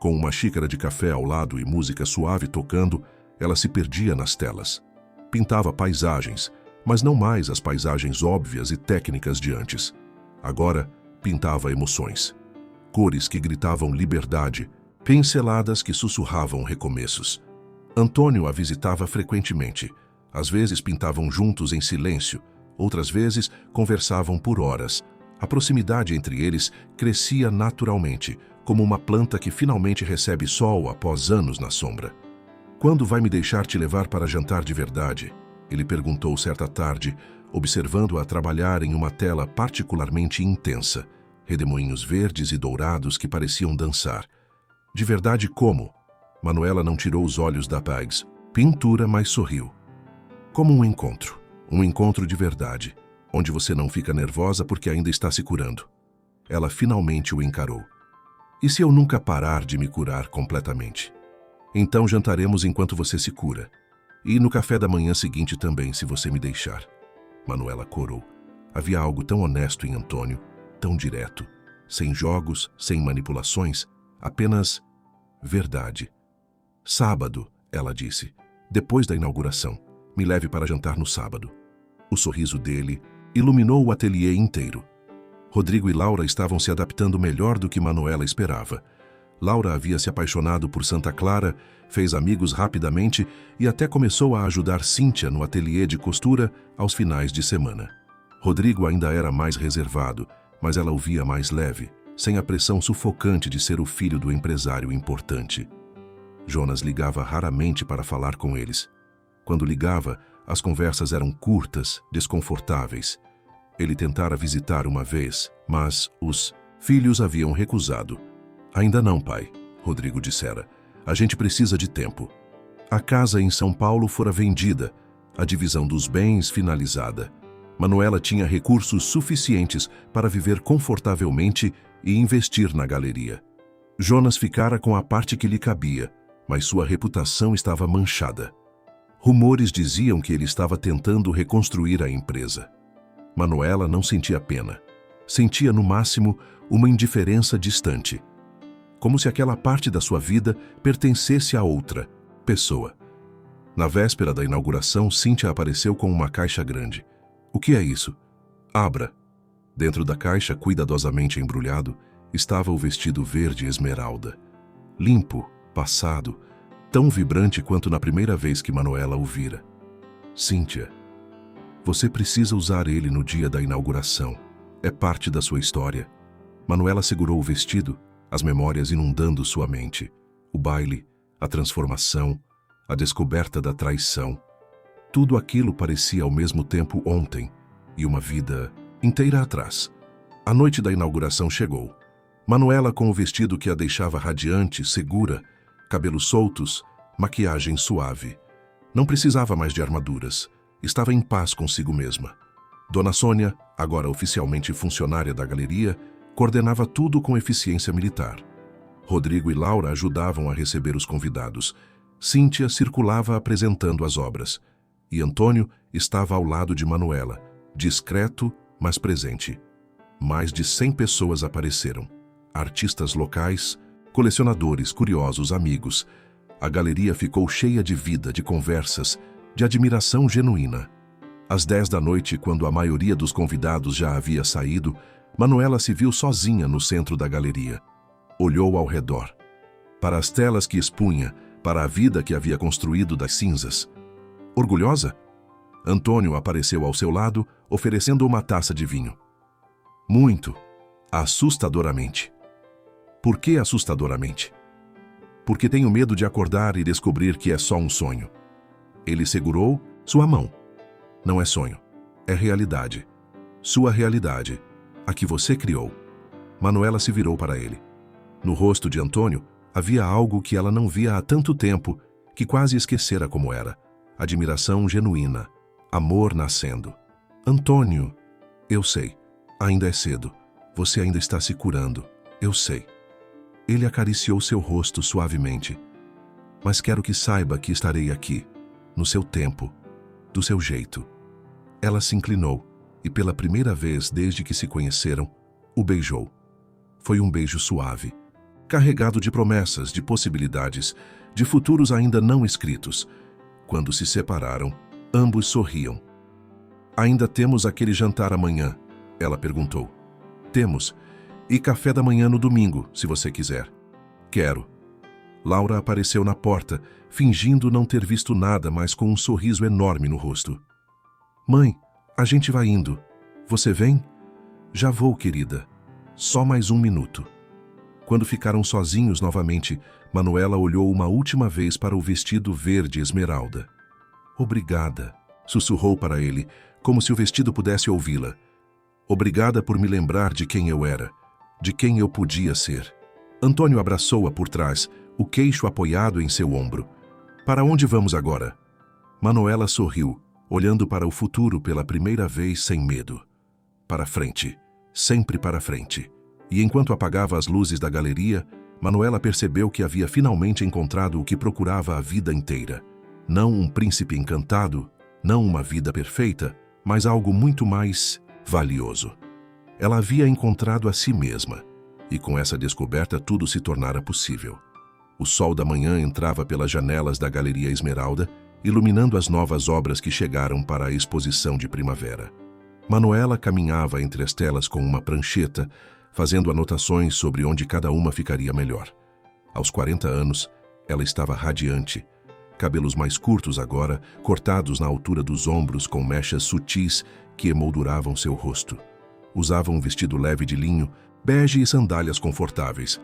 Com uma xícara de café ao lado e música suave tocando, ela se perdia nas telas. Pintava paisagens, mas não mais as paisagens óbvias e técnicas de antes. Agora, pintava emoções. Cores que gritavam liberdade, pinceladas que sussurravam recomeços. Antônio a visitava frequentemente. Às vezes pintavam juntos em silêncio, outras vezes conversavam por horas. A proximidade entre eles crescia naturalmente, como uma planta que finalmente recebe sol após anos na sombra. Quando vai me deixar te levar para jantar de verdade? Ele perguntou certa tarde, observando-a trabalhar em uma tela particularmente intensa, redemoinhos verdes e dourados que pareciam dançar. De verdade como? Manuela não tirou os olhos da Pags pintura, mas sorriu. Como um encontro de verdade, onde você não fica nervosa porque ainda está se curando. Ela finalmente o encarou. E se eu nunca parar de me curar completamente? Então jantaremos enquanto você se cura. E no café da manhã seguinte também, se você me deixar. Manuela corou. Havia algo tão honesto em Antônio, tão direto, sem jogos, sem manipulações, apenas verdade. Sábado, ela disse, depois da inauguração, me leve para jantar no sábado. O sorriso dele, iluminou o ateliê inteiro. Rodrigo e Laura estavam se adaptando melhor do que Manuela esperava. Laura havia se apaixonado por Santa Clara, fez amigos rapidamente e até começou a ajudar Cíntia no ateliê de costura aos finais de semana. Rodrigo ainda era mais reservado, mas ela o via mais leve, sem a pressão sufocante de ser o filho do empresário importante. Jonas ligava raramente para falar com eles. Quando ligava, as conversas eram curtas, desconfortáveis. Ele tentara visitar uma vez, mas os filhos haviam recusado. Ainda não, pai, Rodrigo dissera. A gente precisa de tempo. A casa em São Paulo fora vendida, a divisão dos bens finalizada. Manuela tinha recursos suficientes para viver confortavelmente e investir na galeria. Jonas ficara com a parte que lhe cabia, mas sua reputação estava manchada. Rumores diziam que ele estava tentando reconstruir a empresa. Manuela não sentia pena. Sentia, no máximo, uma indiferença distante. Como se aquela parte da sua vida pertencesse a outra pessoa. Na véspera da inauguração, Cíntia apareceu com uma caixa grande. O que é isso? Abra. Dentro da caixa, cuidadosamente embrulhado, estava o vestido verde esmeralda. Limpo, passado, tão vibrante quanto na primeira vez que Manuela o vira. Cíntia, você precisa usar ele no dia da inauguração. É parte da sua história. Manuela segurou o vestido, as memórias inundando sua mente. O baile, a transformação, a descoberta da traição. Tudo aquilo parecia ao mesmo tempo ontem e uma vida inteira atrás. A noite da inauguração chegou. Manuela com o vestido que a deixava radiante, segura, cabelos soltos, maquiagem suave. Não precisava mais de armaduras. Estava em paz consigo mesma. Dona Sônia, agora oficialmente funcionária da galeria, coordenava tudo com eficiência militar. Rodrigo e Laura ajudavam a receber os convidados. Cíntia circulava apresentando as obras. E Antônio estava ao lado de Manuela, discreto, mas presente. Mais de 100 pessoas apareceram. Artistas locais, colecionadores, curiosos, amigos. A galeria ficou cheia de vida, de conversas, de admiração genuína. Às 10 da noite, quando a maioria dos convidados já havia saído, Manuela se viu sozinha no centro da galeria. Olhou ao redor. Para as telas que expunha, para a vida que havia construído das cinzas. Orgulhosa? Antônio apareceu ao seu lado, oferecendo uma taça de vinho. Muito. Assustadoramente. Por que assustadoramente? Porque tenho medo de acordar e descobrir que é só um sonho. Ele segurou sua mão. Não é sonho. É realidade. Sua realidade. A que você criou. Manuela se virou para ele. No rosto de Antônio havia algo que ela não via há tanto tempo, que quase esquecera como era. Admiração genuína. Amor nascendo. Antônio, eu sei. Ainda é cedo. Você ainda está se curando. Eu sei. Ele acariciou seu rosto suavemente. Mas quero que saiba que estarei aqui, no seu tempo, do seu jeito. Ela se inclinou e, pela primeira vez desde que se conheceram, o beijou. Foi um beijo suave, carregado de promessas, de possibilidades, de futuros ainda não escritos. Quando se separaram, ambos sorriam. Ainda temos aquele jantar amanhã? Ela perguntou. Temos. E café da manhã no domingo, se você quiser. Quero. Laura apareceu na porta, fingindo não ter visto nada, mas com um sorriso enorme no rosto. Mãe, a gente vai indo. Você vem? Já vou, querida. Só mais um minuto. Quando ficaram sozinhos novamente, Manuela olhou uma última vez para o vestido verde esmeralda. Obrigada, sussurrou para ele, como se o vestido pudesse ouvi-la. Obrigada por me lembrar de quem eu era, de quem eu podia ser. Antônio abraçou-a por trás, o queixo apoiado em seu ombro. Para onde vamos agora? Manuela sorriu, olhando para o futuro pela primeira vez sem medo. Para frente, sempre para frente. E enquanto apagava as luzes da galeria, Manuela percebeu que havia finalmente encontrado o que procurava a vida inteira. Não um príncipe encantado, não uma vida perfeita, mas algo muito mais valioso. Ela havia encontrado a si mesma, e com essa descoberta tudo se tornara possível. O sol da manhã entrava pelas janelas da Galeria Esmeralda, iluminando as novas obras que chegaram para a exposição de primavera. Manuela caminhava entre as telas com uma prancheta, fazendo anotações sobre onde cada uma ficaria melhor. Aos 40 anos, ela estava radiante. Cabelos mais curtos agora, cortados na altura dos ombros com mechas sutis que emolduravam seu rosto. Usava um vestido leve de linho, bege e sandálias confortáveis.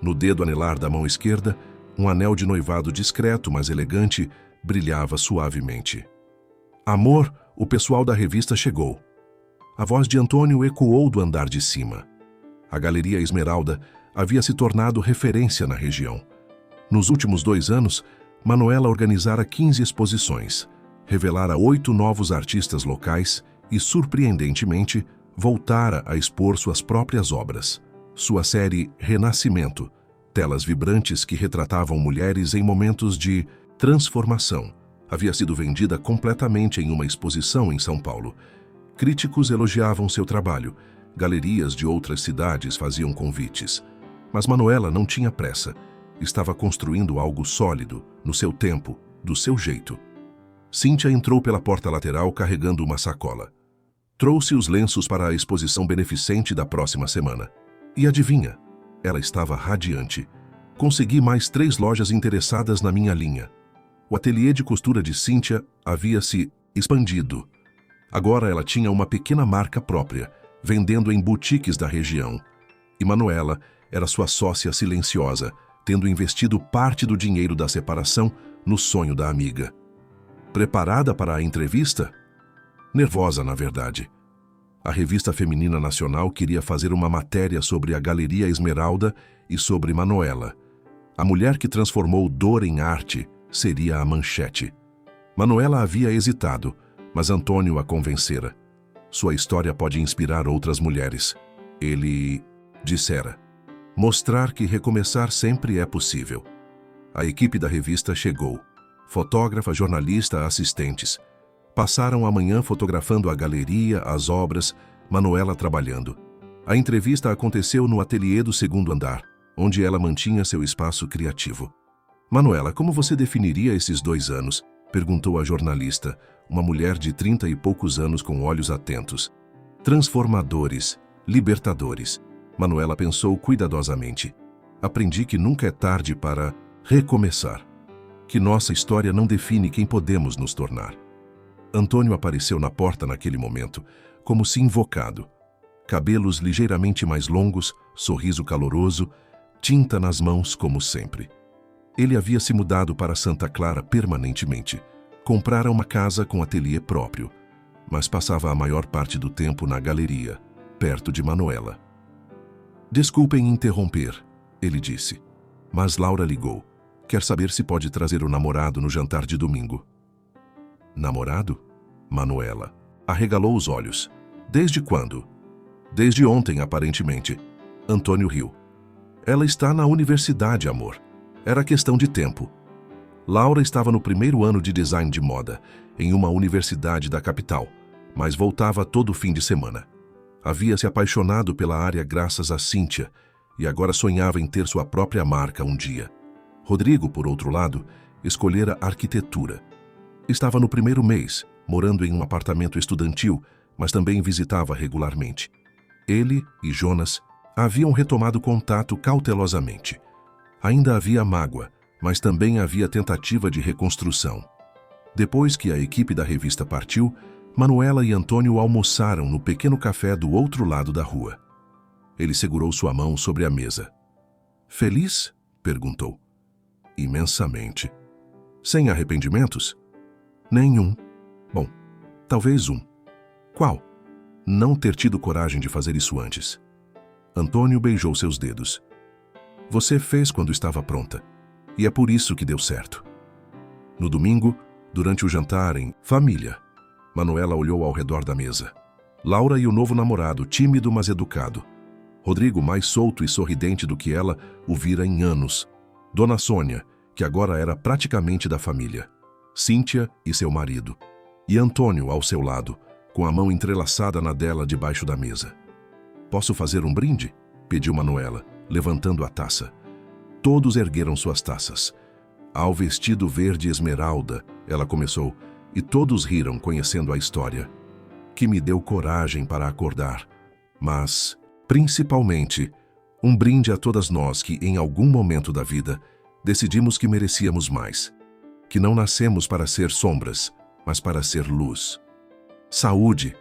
No dedo anelar da mão esquerda, um anel de noivado discreto, mas elegante, brilhava suavemente. Amor, o pessoal da revista chegou. A voz de Antônio ecoou do andar de cima. A Galeria Esmeralda havia se tornado referência na região. Nos últimos 2 anos, Manuela organizara 15 exposições, revelara 8 novos artistas locais e, surpreendentemente, voltara a expor suas próprias obras. Sua série Renascimento, telas vibrantes que retratavam mulheres em momentos de transformação, havia sido vendida completamente em uma exposição em São Paulo. Críticos elogiavam seu trabalho, galerias de outras cidades faziam convites. Mas Manuela não tinha pressa. Estava construindo algo sólido, no seu tempo, do seu jeito. Cíntia entrou pela porta lateral carregando uma sacola. Trouxe os lenços para a exposição beneficente da próxima semana. E adivinha? Ela estava radiante. Consegui mais 3 lojas interessadas na minha linha. O ateliê de costura de Cíntia havia se expandido. Agora ela tinha uma pequena marca própria, vendendo em boutiques da região. E Manuela era sua sócia silenciosa, tendo investido parte do dinheiro da separação no sonho da amiga. Preparada para a entrevista? Nervosa, na verdade. A Revista Feminina Nacional queria fazer uma matéria sobre a Galeria Esmeralda e sobre Manuela. A mulher que transformou dor em arte seria a manchete. Manuela havia hesitado, mas Antônio a convencera. Sua história pode inspirar outras mulheres. Ele dissera. Mostrar que recomeçar sempre é possível. A equipe da revista chegou. Fotógrafa, jornalista, assistentes. Passaram a manhã fotografando a galeria, as obras, Manuela trabalhando. A entrevista aconteceu no ateliê do 2º andar, onde ela mantinha seu espaço criativo. Manuela, como você definiria esses 2 anos? Perguntou a jornalista, uma mulher de 30 e poucos anos com olhos atentos. Transformadores, libertadores. Manuela pensou cuidadosamente. Aprendi que nunca é tarde para recomeçar. Que nossa história não define quem podemos nos tornar. Antônio apareceu na porta naquele momento, como se invocado. Cabelos ligeiramente mais longos, sorriso caloroso, tinta nas mãos como sempre. Ele havia se mudado para Santa Clara permanentemente. Comprara uma casa com ateliê próprio, mas passava a maior parte do tempo na galeria, perto de Manuela. Desculpem interromper, ele disse. Mas Laura ligou. Quer saber se pode trazer o namorado no jantar de domingo. Namorado? Manuela arregalou os olhos. Desde quando? Desde ontem, aparentemente. Antônio riu. Ela está na universidade, amor. Era questão de tempo. Laura estava no 1º ano de design de moda, em uma universidade da capital, mas voltava todo fim de semana. Havia se apaixonado pela área graças a Cíntia e agora sonhava em ter sua própria marca um dia. Rodrigo, por outro lado, escolhera arquitetura. Estava no 1º mês, morando em um apartamento estudantil, mas também visitava regularmente. Ele e Jonas haviam retomado contato cautelosamente. Ainda havia mágoa, mas também havia tentativa de reconstrução. Depois que a equipe da revista partiu, Manuela e Antônio almoçaram no pequeno café do outro lado da rua. Ele segurou sua mão sobre a mesa. Feliz? Perguntou. Imensamente. Sem arrependimentos? Nenhum. Bom, talvez um. Qual? Não ter tido coragem de fazer isso antes. Antônio beijou seus dedos. Você fez quando estava pronta. E é por isso que deu certo. No domingo, durante o jantar em família, Manuela olhou ao redor da mesa. Laura e o novo namorado, tímido mas educado. Rodrigo, mais solto e sorridente do que ela, o vira em anos. Dona Sônia, que agora era praticamente da família. Cíntia e seu marido. E Antônio ao seu lado, com a mão entrelaçada na dela debaixo da mesa. Posso fazer um brinde? Pediu Manuela, levantando a taça. Todos ergueram suas taças. Ao vestido verde esmeralda, ela começou, e todos riram conhecendo a história. que me deu coragem para acordar, mas, principalmente, um brinde a todas nós que, em algum momento da vida, decidimos que merecíamos mais, que não nascemos para ser sombras, mas para ser luz. Saúde,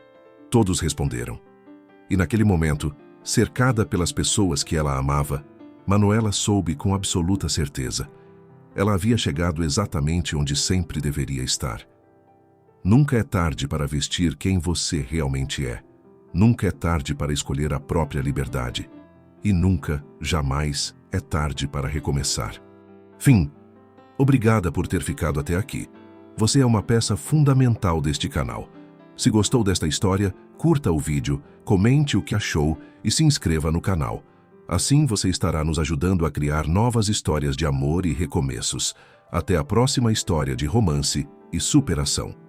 todos responderam. E naquele momento, cercada pelas pessoas que ela amava, Manuela soube com absoluta certeza. Ela havia chegado exatamente onde sempre deveria estar. Nunca é tarde para vestir quem você realmente é. Nunca é tarde para escolher a própria liberdade. E nunca, jamais, é tarde para recomeçar. Fim. Obrigada por ter ficado até aqui. Você é uma peça fundamental deste canal. Se gostou desta história, curta o vídeo, comente o que achou e se inscreva no canal. Assim você estará nos ajudando a criar novas histórias de amor e recomeços. Até a próxima história de romance e superação.